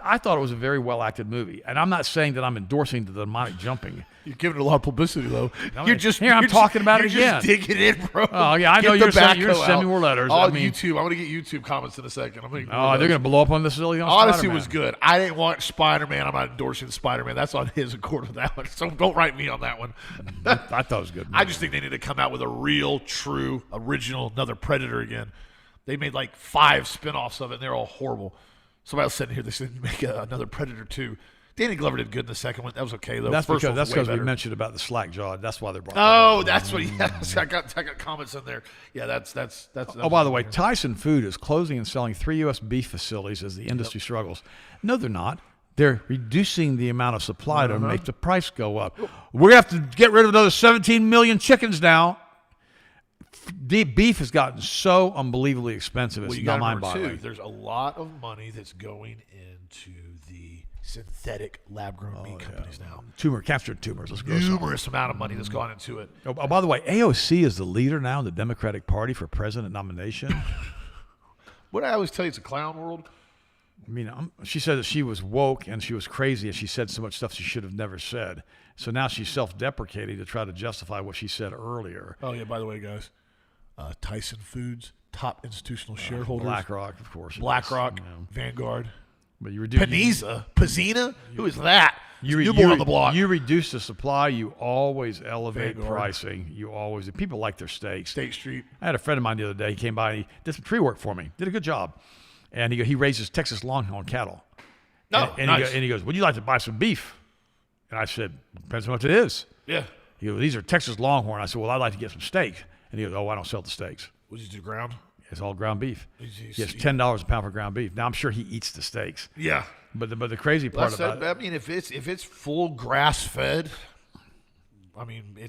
I thought it was a very well acted movie. And I'm not saying that I'm endorsing the demonic jumping. You're giving it a lot of publicity, though. I'm talking about it again. You're just digging in, bro. Oh yeah, I know you're sending me more letters. YouTube. I'm gonna get YouTube comments in a second. They're gonna blow up on this silly. Odyssey was good. I didn't watch Spider-Man. I'm not endorsing Spider-Man. That's on his accord with that one. So don't write me on that one. I thought it was good. I just think they need to come out with a real, true, original, another Predator again. They made like 5 spinoffs of it, and they're all horrible. Somebody else said here they should make another Predator 2. Danny Glover did good in the second one. That was okay though. That's because we mentioned about the slack jaw. That's why they brought. That's what. Yes, I got comments in there. Yeah, that's. Oh, by the way, Tyson Food is closing and selling 3 U.S. beef facilities as the industry struggles. No, they're not. They're reducing the amount of supply to make the price go up. We're gonna have to get rid of another 17 million chickens now. Beef has gotten so unbelievably expensive. It's not mind-boggling. There's a lot of money that's going into the synthetic lab-grown meat companies now. Captured tumors. Numerous amount of money that's gone into it. Oh, by the way, AOC is the leader now in the Democratic Party for president nomination. What I always tell you, it's a clown world. I mean, she said that she was woke and she was crazy and she said so much stuff she should have never said. So now she's self-deprecating to try to justify what she said earlier. Oh, yeah, by the way, guys, Tyson Foods, top institutional shareholders. BlackRock, of course. BlackRock, Vanguard. But you Pazina? Who is that? You're on the block. You reduce the supply, you always elevate pricing. People like their steaks. State Street. I had a friend of mine the other day. He came by and he did some tree work for me. Did a good job. And he raises Texas Longhorn cattle. Nice. He goes, would you like to buy some beef? And I said, depends on what it is. Yeah. He goes, these are Texas Longhorn. I said, well, I'd like to get some steak. And he goes, I don't sell the steaks. What did you do, ground? It's all ground beef. He gets $10 a pound for ground beef. Now I'm sure he eats the steaks. Yeah. But the crazy part about it, I mean, if it's full grass fed, I mean the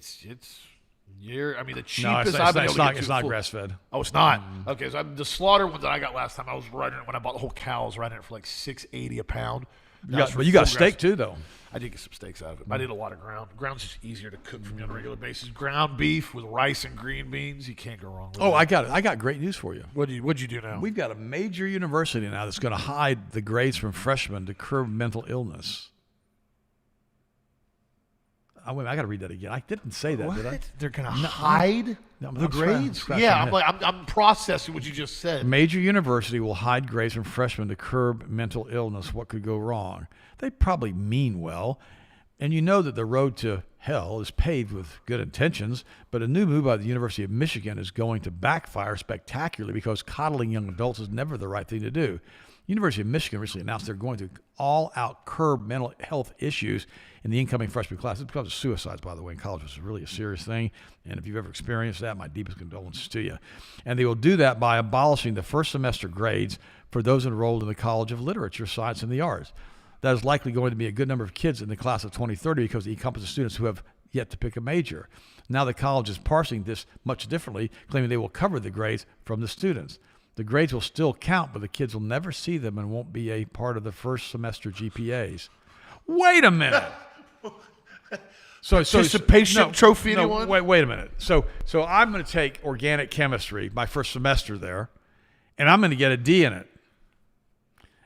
cheapest I've been able to get it's not grass fed. Oh, it's not. Okay, so the slaughter one that I got last time, I was running it when I bought the whole cow. I was running it for like $6.80 a pound. But you got steak too, though. I did get some steaks out of it. I did a lot of ground. Ground's just easier to cook for me on a regular basis. Ground beef with rice and green beans, you can't go wrong with it. I got it. I got great news for you. What'd you do now? We've got a major university now that's going to hide the grades from freshmen to curb mental illness. I got to read that again. I didn't say that, did I? They're going to hide the grades? I'm processing what you just said. Major university will hide grades from freshmen to curb mental illness. What could go wrong? They probably mean well. And you know that the road to hell is paved with good intentions, but a new move by the University of Michigan is going to backfire spectacularly because coddling young adults is never the right thing to do. University of Michigan recently announced they're going to all-out curb mental health issues in the incoming freshman class. It's because of suicides, by the way, in college, which is really a serious thing. And if you've ever experienced that, my deepest condolences to you. And they will do that by abolishing the first semester grades for those enrolled in the College of Literature, Science, and the Arts. That is likely going to be a good number of kids in the class of 2030 because it encompasses students who have yet to pick a major. Now the college is parsing this much differently, claiming they will cover the grades from the students. The grades will still count, but the kids will never see them and won't be a part of the first semester GPAs. Wait a minute. Participation trophy, anyone? Wait a minute. So I'm going to take organic chemistry, my first semester there, and I'm going to get a D in it.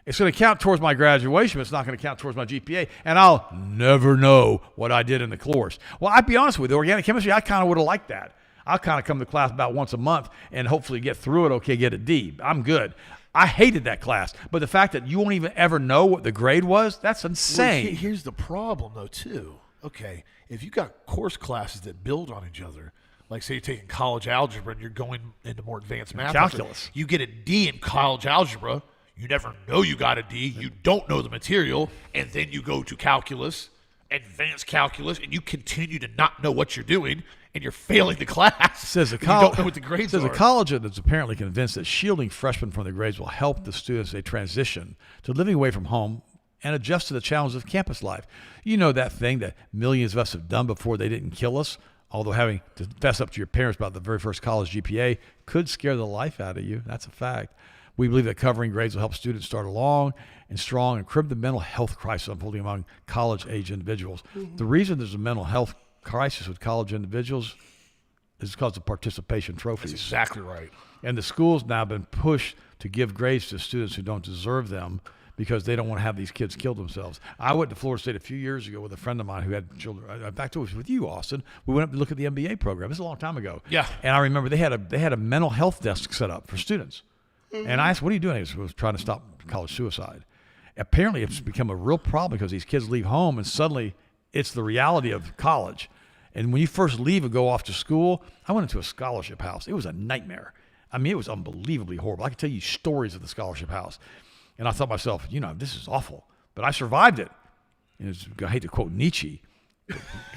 It's going to count towards my graduation, but it's not going to count towards my GPA, and I'll never know what I did in the course. Well, I'd be honest with you, organic chemistry, I kind of would have liked that. I'll kind of come to class about once a month and hopefully get through it, get a D. I'm good. I hated that class, but the fact that you won't even ever know what the grade was, that's insane. Well, here's the problem, though, too. Okay, if you got course classes that build on each other, like say you're taking college algebra and you're going into more advanced math. Calculus. You get a D in college algebra. You never know you got a D. You don't know the material. And then you go to calculus, advanced calculus, and you continue to not know what you're doing, and you're failing the class. You don't know what the grades are. There's a college that's apparently convinced that shielding freshmen from the grades will help the students as they transition to living away from home and adjust to the challenges of campus life. You know that thing that millions of us have done before they didn't kill us, although having to fess up to your parents about the very first college GPA could scare the life out of you. That's a fact. We believe that covering grades will help students start along and strong and curb the mental health crisis unfolding among college-age individuals. Mm-hmm. The reason there's a mental health crisis with college individuals It's because of participation trophies. That's exactly right. And the school's now been pushed to give grades to students who don't deserve them because they don't want to have these kids kill themselves. I went to Florida State a few years ago with a friend of mine who had children. In fact, it was with you, Austin. We went up to look at the MBA program. This is a long time ago. Yeah. And I remember they had a mental health desk set up for students. And I asked, what are you doing? He was trying to stop college suicide. Apparently, it's become a real problem because these kids leave home and suddenly it's the reality of college. And when you first leave and go off to school, I went into a scholarship house. It was a nightmare. I mean, it was unbelievably horrible. I could tell you stories of the scholarship house. And I thought to myself, this is awful. But I survived it. And I hate to quote Nietzsche.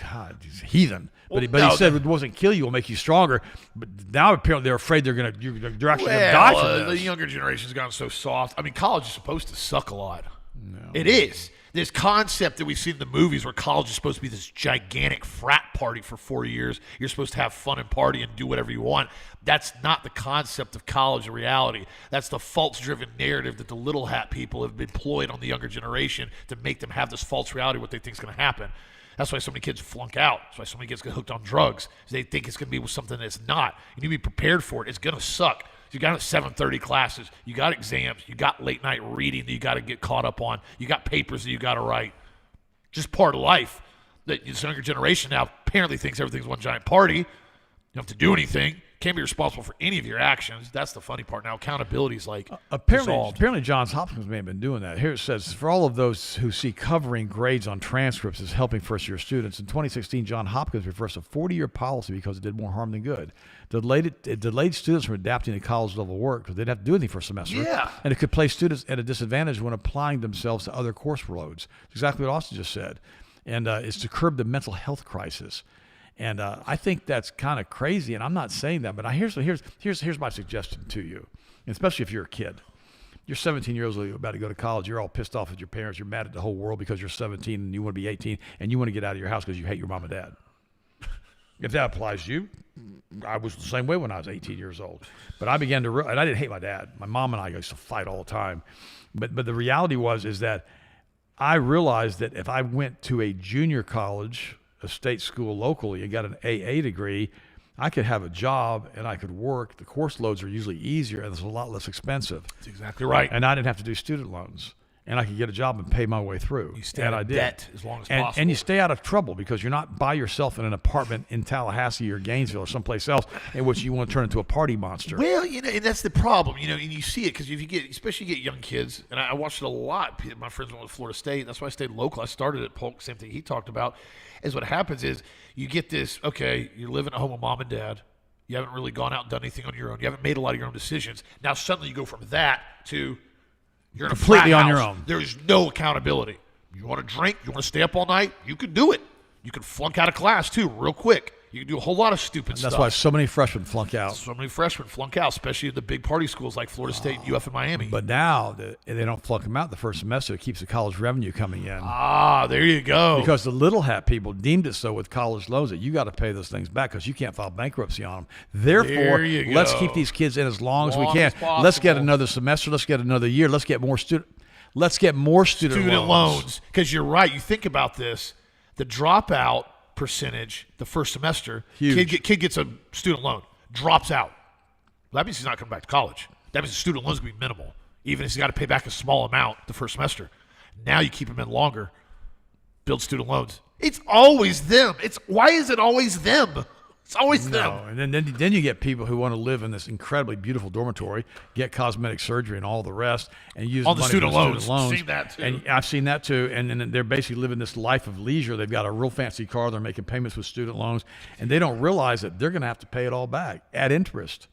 God, he's a heathen. But he said it wasn't kill you, will make you stronger. But now apparently they're afraid they're actually going to die from this. The younger generation's gotten so soft. I mean, college is supposed to suck a lot. No. It is. This concept that we've seen in the movies where college is supposed to be this gigantic frat party for 4 years. You're supposed to have fun and party and do whatever you want. That's not the concept of college in reality. That's the false-driven narrative that the little hat people have employed on the younger generation to make them have this false reality of what they think is going to happen. That's why so many kids flunk out. That's why so many kids get hooked on drugs. They think it's going to be something that's not. You need to be prepared for it. It's going to suck. You got 7:30 classes. You got exams. You got late night reading that you got to get caught up on. You got papers that you got to write. Just part of life. That this younger generation now apparently thinks everything's one giant party. You don't have to do anything. Can't be responsible for any of your actions. That's the funny part. Now accountability is apparently Johns Hopkins may have been doing that. Here it says, for all of those who see covering grades on transcripts as helping first-year students, in 2016, Johns Hopkins reversed a 40-year policy because it did more harm than good. It delayed students from adapting to college-level work because they didn't have to do anything for a semester. Yeah. And it could place students at a disadvantage when applying themselves to other course loads. It's exactly what Austin just said. And it's to curb the mental health crisis. And I think that's kind of crazy, and I'm not saying that, but here's my suggestion to you, and especially if you're a kid. You're 17 years old, you're about to go to college, you're all pissed off at your parents, you're mad at the whole world because you're 17 and you want to be 18, and you want to get out of your house because you hate your mom and dad. If that applies to you, I was the same way when I was 18 years old. But I began to and I didn't hate my dad. My mom and I used to fight all the time. But the reality is that I realized that if I went to a junior college, a state school locally, and got an AA degree, I could have a job and I could work. The course loads are usually easier and it's a lot less expensive. That's exactly right. And I didn't have to do student loans. And I could get a job and pay my way through. You stay out of debt as long as possible. And you stay out of trouble because you're not by yourself in an apartment in Tallahassee or Gainesville or someplace else in which you want to turn into a party monster. Well, and that's the problem, and you see it because if you get, especially you get young kids, and I watched it a lot. My friends went to Florida State. That's why I stayed local. I started at Polk, same thing he talked about. Is what happens is you get this, okay, you're living at home with mom and dad. You haven't really gone out and done anything on your own. You haven't made a lot of your own decisions. Now suddenly you go from that to you're in completely a frat on house. your own. There's no accountability. You want to drink? You want to stay up all night? You can do it. You can flunk out of class too real quick. You can do a whole lot of stupid stuff. That's why so many freshmen flunk out. So many freshmen flunk out, especially in the big party schools like Florida State, UF, and Miami. But now they don't flunk them out the first semester. It keeps the college revenue coming in. There you go. Because the little hat people deemed it so with college loans that you got to pay those things back because you can't file bankruptcy on them. Therefore, let's keep these kids in as long as we can. Let's get another semester. Let's get another year. Let's get more student loans. Because you're right. You think about this. The dropout percentage the first semester, huge. Kid gets a student loan, drops out. That means he's not coming back to college. That means the student loan's going to be minimal, even if he's got to pay back a small amount the first semester. Now you keep him in longer, build student loans. It's always them. Why is it always them? It's always them. And then you get people who want to live in this incredibly beautiful dormitory, get cosmetic surgery and all the rest, and use all the money student for loans. Student loans. I've seen that too. And I've seen that too. And then they're basically living this life of leisure. They've got a real fancy car. They're making payments with student loans, and they don't realize that they're going to have to pay it all back at interest.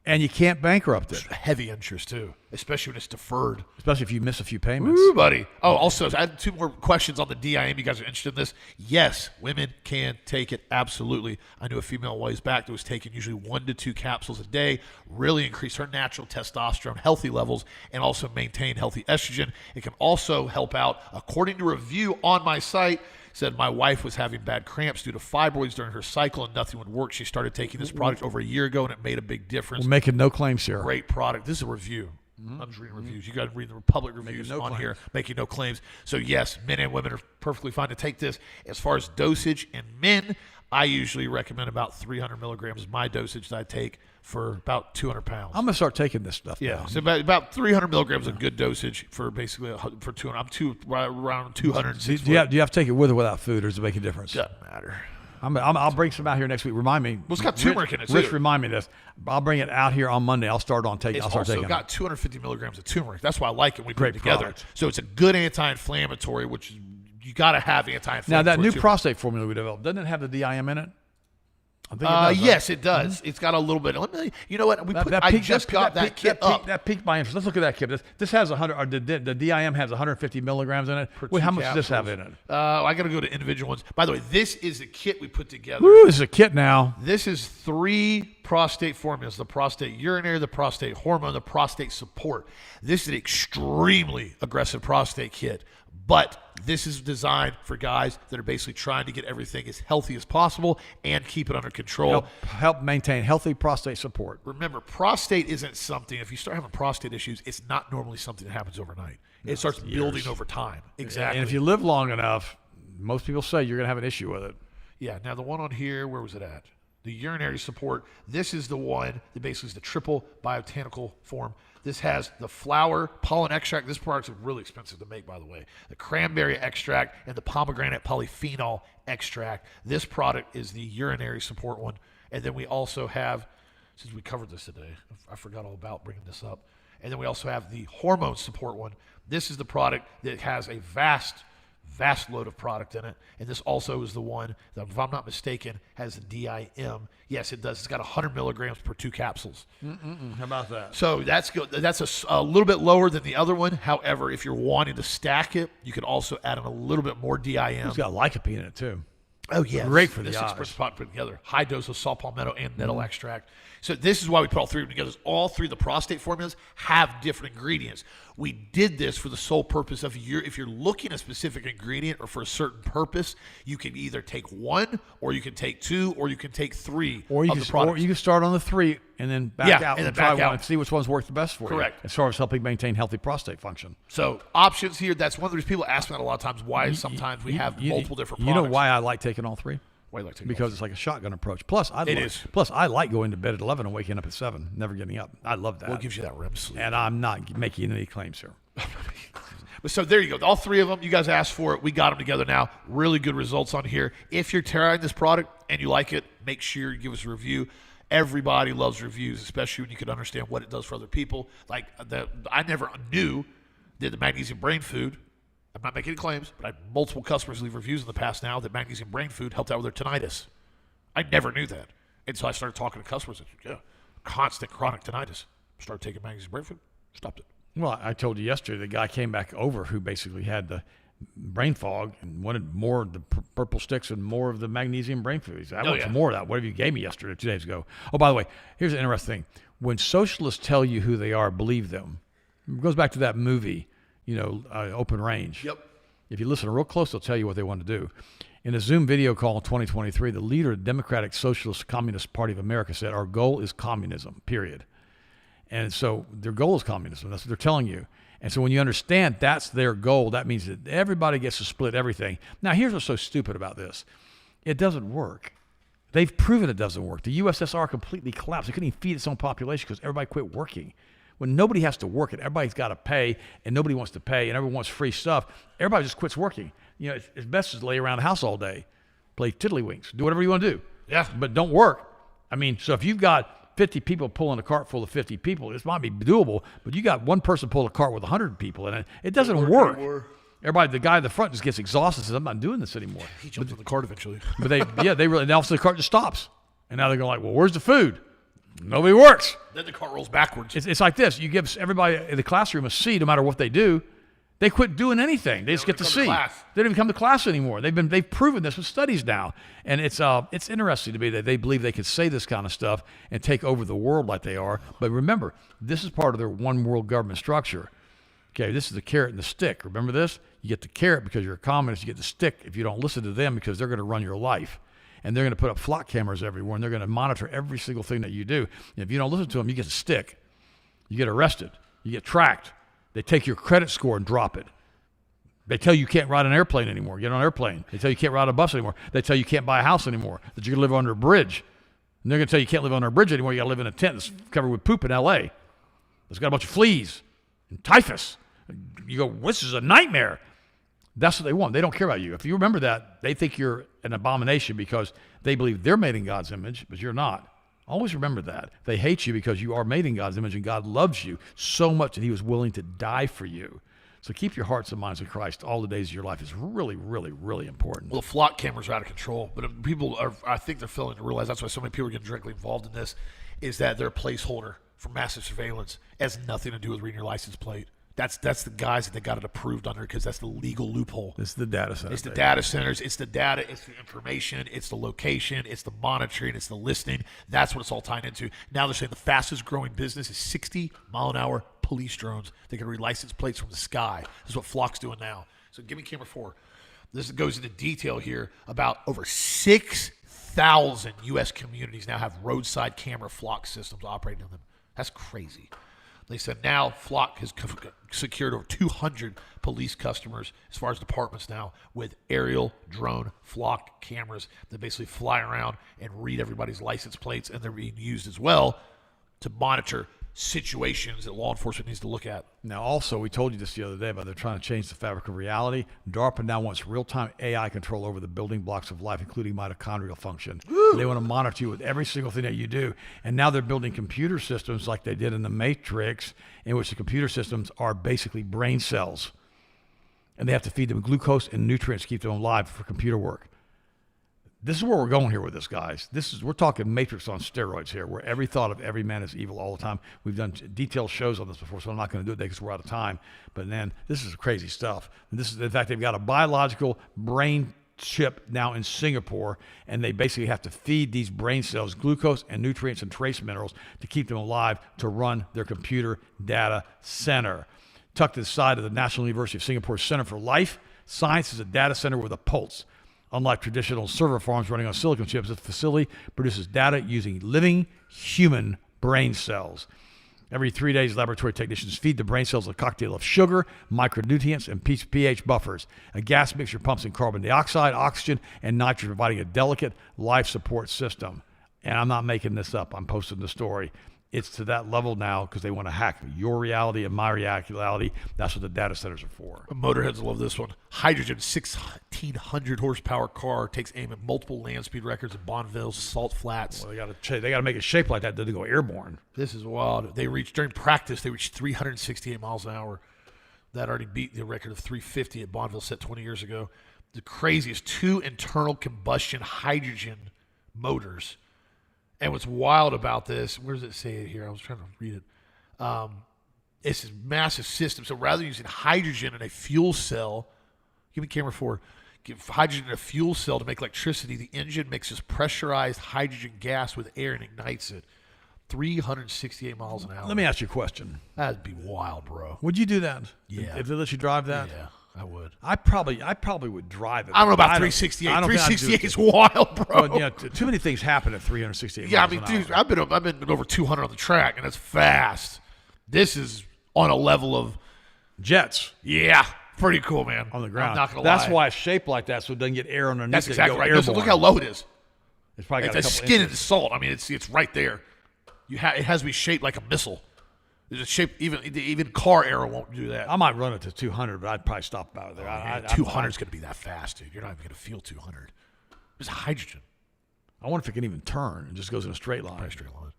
And you can't bankrupt it. Heavy interest too, especially when it's deferred. Especially if you miss a few payments. Ooh, buddy. Oh, also, I had 2 more questions on the DIM. You guys are interested in this? Yes, women can take it. Absolutely. I knew a female a ways back that was taking usually 1 to 2 capsules a day, really increase her natural testosterone, healthy levels, and also maintain healthy estrogen. It can also help out, according to a review on my site, said my wife was having bad cramps due to fibroids during her cycle and nothing would work. She started taking this product over a year ago and it made a big difference. We're making no claims here. Great product. This is a review. I'm just reading reviews. You got to read the public reviews no on claims. here, making no claims. So yes, men and women are perfectly fine to take this. As far as dosage in men, I usually recommend about 300 milligrams is my dosage that I take for about 200 pounds. I'm gonna start taking this stuff. Yeah, now. so about 300 milligrams is a good dosage for basically for 200. Right around 200. Do you have to take it with or without food, or does it make a difference? Doesn't matter. I'll bring some out here next week. Remind me. Well, it's got turmeric in it, Rich, too. remind me this. I'll bring it out here on Monday. I'll start taking. It's I'll start also taking got it. 250 milligrams of turmeric. That's why I like it when we put it Great together. product. So it's a good anti-inflammatory, which is, you got to have anti-inflammatory. Now that new too. prostate formula we developed, doesn't it have the DIM in it? I think it does, right? Yes, it does. It's got a little bit. You know what? I just got that kit up. That piqued my interest. Let's look at that kit. This has 100. Or the DIM has 150 milligrams in it. Wait, how much does this have in it? I got to go to individual ones. By the way, this is the kit we put together. Woo, this is a kit now. This is 3 prostate formulas: the prostate urinary, the prostate hormone, the prostate support. This is an extremely aggressive prostate kit, but this is designed for guys that are basically trying to get everything as healthy as possible and keep it under control. Help maintain healthy prostate support. Remember, prostate isn't something, if you start having prostate issues, it's not normally something that happens overnight. It starts building over time. Exactly. And if you live long enough, most people say you're going to have an issue with it. Yeah, now the one on here, where was it at? The urinary support. This is the one that basically is the triple botanical form. This has the flower pollen extract. This product's really expensive to make, by the way. The cranberry extract and the pomegranate polyphenol extract. This product is the urinary support one. And then we also have, since we covered this today, I forgot all about bringing this up. And then we also have the hormone support one. This is the product that has a vast load of product in it. And this also is the one that, if I'm not mistaken, has a DIM. Yes, it does. It's got 100 milligrams per 2 capsules. How about that? So that's good. That's a little bit lower than the other one. However, if you're wanting to stack it, you can also add in a little bit more DIM. It's got lycopene in it too. Oh, yeah. Great for the this eyes. express product put together. High dose of saw palmetto and nettle extract. So this is why we put all 3 of them together. All 3 of the prostate formulas have different ingredients. We did this for the sole purpose of if you're looking at a specific ingredient or for a certain purpose, you can either take 1, or you can take 2, or you can take 3 Or you can start on the 3 and then back out and try one and see which one's worked the best for you. Correct. As far as helping maintain healthy prostate function. So options here. That's one of the reasons people ask me that a lot of times. Why sometimes we have multiple different products. You know why I like taking all 3? Why you like taking Because it's like a shotgun approach. Plus, I like going to bed at 11 and waking up at 7, never getting up. I love that. What gives you that REM sleep? And I'm not making any claims here. So there you go. All 3 of them. You guys asked for it. We got them together now. Really good results on here. If you're trying this product and you like it, make sure you give us a review. Everybody loves reviews, especially when you can understand what it does for other people. Like I never knew that the magnesium brain food, I'm not making any claims, but I had multiple customers leave reviews in the past now that magnesium brain food helped out with their tinnitus. I never knew that. And so I started talking to customers. Constant chronic tinnitus. Started taking magnesium brain food. Stopped it. Well, I told you yesterday, the guy came back over who basically had the brain fog and wanted more of the purple sticks and more of the magnesium brain food. He said, I want some more of that. Whatever you gave me yesterday, 2 days ago. Oh, by the way, here's an interesting thing. When socialists tell you who they are, believe them. It goes back to that movie, Open Range. Yep. If you listen real close, they'll tell you what they want to do. In a Zoom video call in 2023, the leader of the Democratic Socialist Communist Party of America said, our goal is communism, period. And so their goal is communism. That's what they're telling you. And so when you understand that's their goal, that means that everybody gets to split everything. Now, here's what's so stupid about this. It doesn't work. They've proven it doesn't work. The USSR completely collapsed. It couldn't even feed its own population because everybody quit working. When nobody has to work it, everybody's got to pay, and nobody wants to pay, and everyone wants free stuff. Everybody just quits working. It's best to lay around the house all day, play tiddlywinks, do whatever you want to do. Yeah. But don't work. So if you've got 50 people pulling a cart full of 50 people, this might be doable, but you got one person pulling a cart with 100 people in it. It doesn't work. Everybody, the guy in the front just gets exhausted and says, I'm not doing this anymore. He jumps in the cart eventually. But and also the cart just stops. And now they're going well, where's the food? Nobody works. Then the cart rolls backwards. It's like this. You give everybody in the classroom a C no matter what they do. They quit doing anything. They just get the C. They don't even come to class anymore. They've proven this with studies now. And it's interesting to me that they believe they could say this kind of stuff and take over the world like they are. But remember, this is part of their one world government structure. Okay, this is the carrot and the stick. Remember this? You get the carrot because you're a communist. You get the stick if you don't listen to them because they're going to run your life. And they're going to put up flock cameras everywhere, and they're going to monitor every single thing that you do. And if you don't listen to them, you get a stick. You get arrested. You get tracked. They take your credit score and drop it. They tell you can't ride an airplane anymore. Get on an airplane. They tell you can't ride a bus anymore. They tell you can't buy a house anymore, that you're going to live under a bridge. And they're going to tell you can't live under a bridge anymore. You got to live in a tent that's covered with poop in L.A. It's got a bunch of fleas and typhus. You go, this is a nightmare. That's what they want. They don't care about you. If you remember that, they think you're an abomination because they believe they're made in God's image, but you're not. Always remember that. They hate you because you are made in God's image, and God loves you so much that he was willing to die for you. So keep your hearts and minds in Christ all the days of your life is really, really, really important. Well, the flock cameras are out of control, but people are, I think they're failing to realize, that's why so many people are getting directly involved in this, is that they're a placeholder for massive surveillance. It has nothing to do with reading your license plate. That's the guys that they got it approved under because that's the legal loophole. This is the data center. It's the data centers. It's the data. It's the information. It's the location. It's the monitoring. It's the listening. That's what it's all tied into. Now they're saying the fastest growing business is 60-mile-an-hour police drones. They can read license plates from the sky. This is what Flock's doing now. So give me camera 4. This goes into detail here about over 6,000 U.S. communities now have roadside camera Flock systems operating in them. That's crazy. They said now Flock has secured over 200 police customers as far as departments now with aerial drone Flock cameras that basically fly around and read everybody's license plates, and they're being used as well to monitor situations that law enforcement needs to look at. Now, also, we told you this the other day about they're trying to change the fabric of reality. DARPA now wants real-time AI control over the building blocks of life, including mitochondrial function. They want to monitor you with every single thing that you do. And now they're building computer systems like they did in the Matrix, in which the computer systems are basically brain cells. And they have to feed them glucose and nutrients to keep them alive for computer work. This is where we're going here with this, guys. We're talking Matrix on steroids here, where every thought of every man is evil all the time. We've done detailed shows on this before, so I'm not going to do it today because we're out of time. But man, this is crazy stuff. And this is, in fact, they've got a biological brain chip now in Singapore, and they basically have to feed these brain cells glucose and nutrients and trace minerals to keep them alive to run their computer data center. Tucked to the side of the National University of Singapore Center for Life, science is a data center with a pulse. Unlike traditional server farms running on silicon chips, this facility produces data using living human brain cells. Every 3 days, laboratory technicians feed the brain cells a cocktail of sugar, micronutrients, and pH buffers. A gas mixture pumps in carbon dioxide, oxygen, and nitrogen, providing a delicate life support system. And I'm not making this up. I'm posting the story. It's to that level now because they want to hack your reality and my reality. That's what the data centers are for. Motorheads love this one. Hydrogen 1,600 horsepower car takes aim at multiple land speed records in Bonneville, Salt Flats. Well, they got to make it shaped like that to go airborne. This is wild. During practice, they reached 368 miles an hour. That already beat the record of 350 at Bonneville set 20 years ago. The craziest 2 internal combustion hydrogen motors. And what's wild about this, where does it say it here? I was trying to read it. It's this massive system. So rather than using hydrogen in a fuel cell, give me camera 4, give hydrogen in a fuel cell to make electricity, the engine mixes pressurized hydrogen gas with air and ignites it. 368 miles an hour. Let me ask you a question. That'd be wild, bro. Would you do that? Yeah. If they let you drive that? Yeah, I would. I probably would drive it. I don't know about 368. 368 is wild, bro. Well, yeah, too many things happen at 368 Yeah, I miles mean, an dude, hour. I've been over 200 on the track, and that's fast. This is on a level of Jets. Yeah, pretty cool, man. On the ground. I'm not gonna lie. That's why it's shaped like that, so it doesn't get air underneath. That's it exactly go right. Airborne. Look how low it is. It's probably got It's a a couple skin inches. and salt. I mean, it's right there. It has to be shaped like a missile. It's a shape even car arrow won't do that. I might run it to 200, but I'd probably stop about there. 200 is going to be that fast, dude. You're not even going to feel 200. It's hydrogen. I wonder if it can even turn. It just goes in a straight line. Pretty straight line.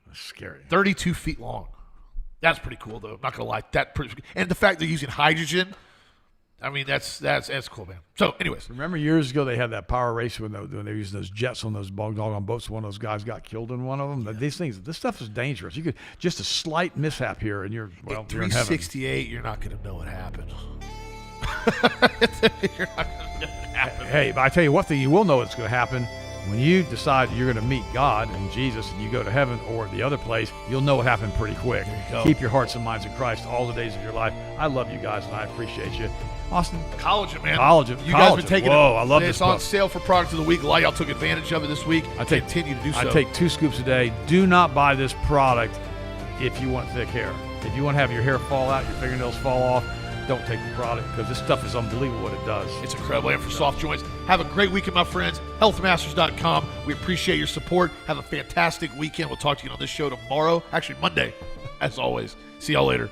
That's scary. 32 feet long. That's pretty cool, though. I'm not going to lie. And the fact they're using hydrogen, I mean, that's cool, man. So, anyways. Remember years ago they had that power race when they were using those jets on those doggone boats. One of those guys got killed in one of them. Yeah. This stuff is dangerous. You could just a slight mishap here, and you're in heaven. 368, you're not going to know what happened. You're not going to know what happened. Hey, but I tell you one thing, you will know what's going to happen. When you decide you're going to meet God and Jesus and you go to heaven or the other place, you'll know what happened pretty quick. Keep your hearts and minds in Christ all the days of your life. I love you guys, and I appreciate you. Austin. Collagen, man. Collagen. You guys been taking Whoa, I love this It's on sale for Product of the Week. A lot of y'all took advantage of it this week. I continue to do so. I take 2 scoops a day. Do not buy this product if you want thick hair. If you want to have your hair fall out, your fingernails fall off, don't take the product, because this stuff is unbelievable what it does. It's incredible. And for soft joints, have a great weekend, my friends. Healthmasters.com. We appreciate your support. Have a fantastic weekend. We'll talk to you on this show tomorrow. Actually, Monday, as always. See y'all later.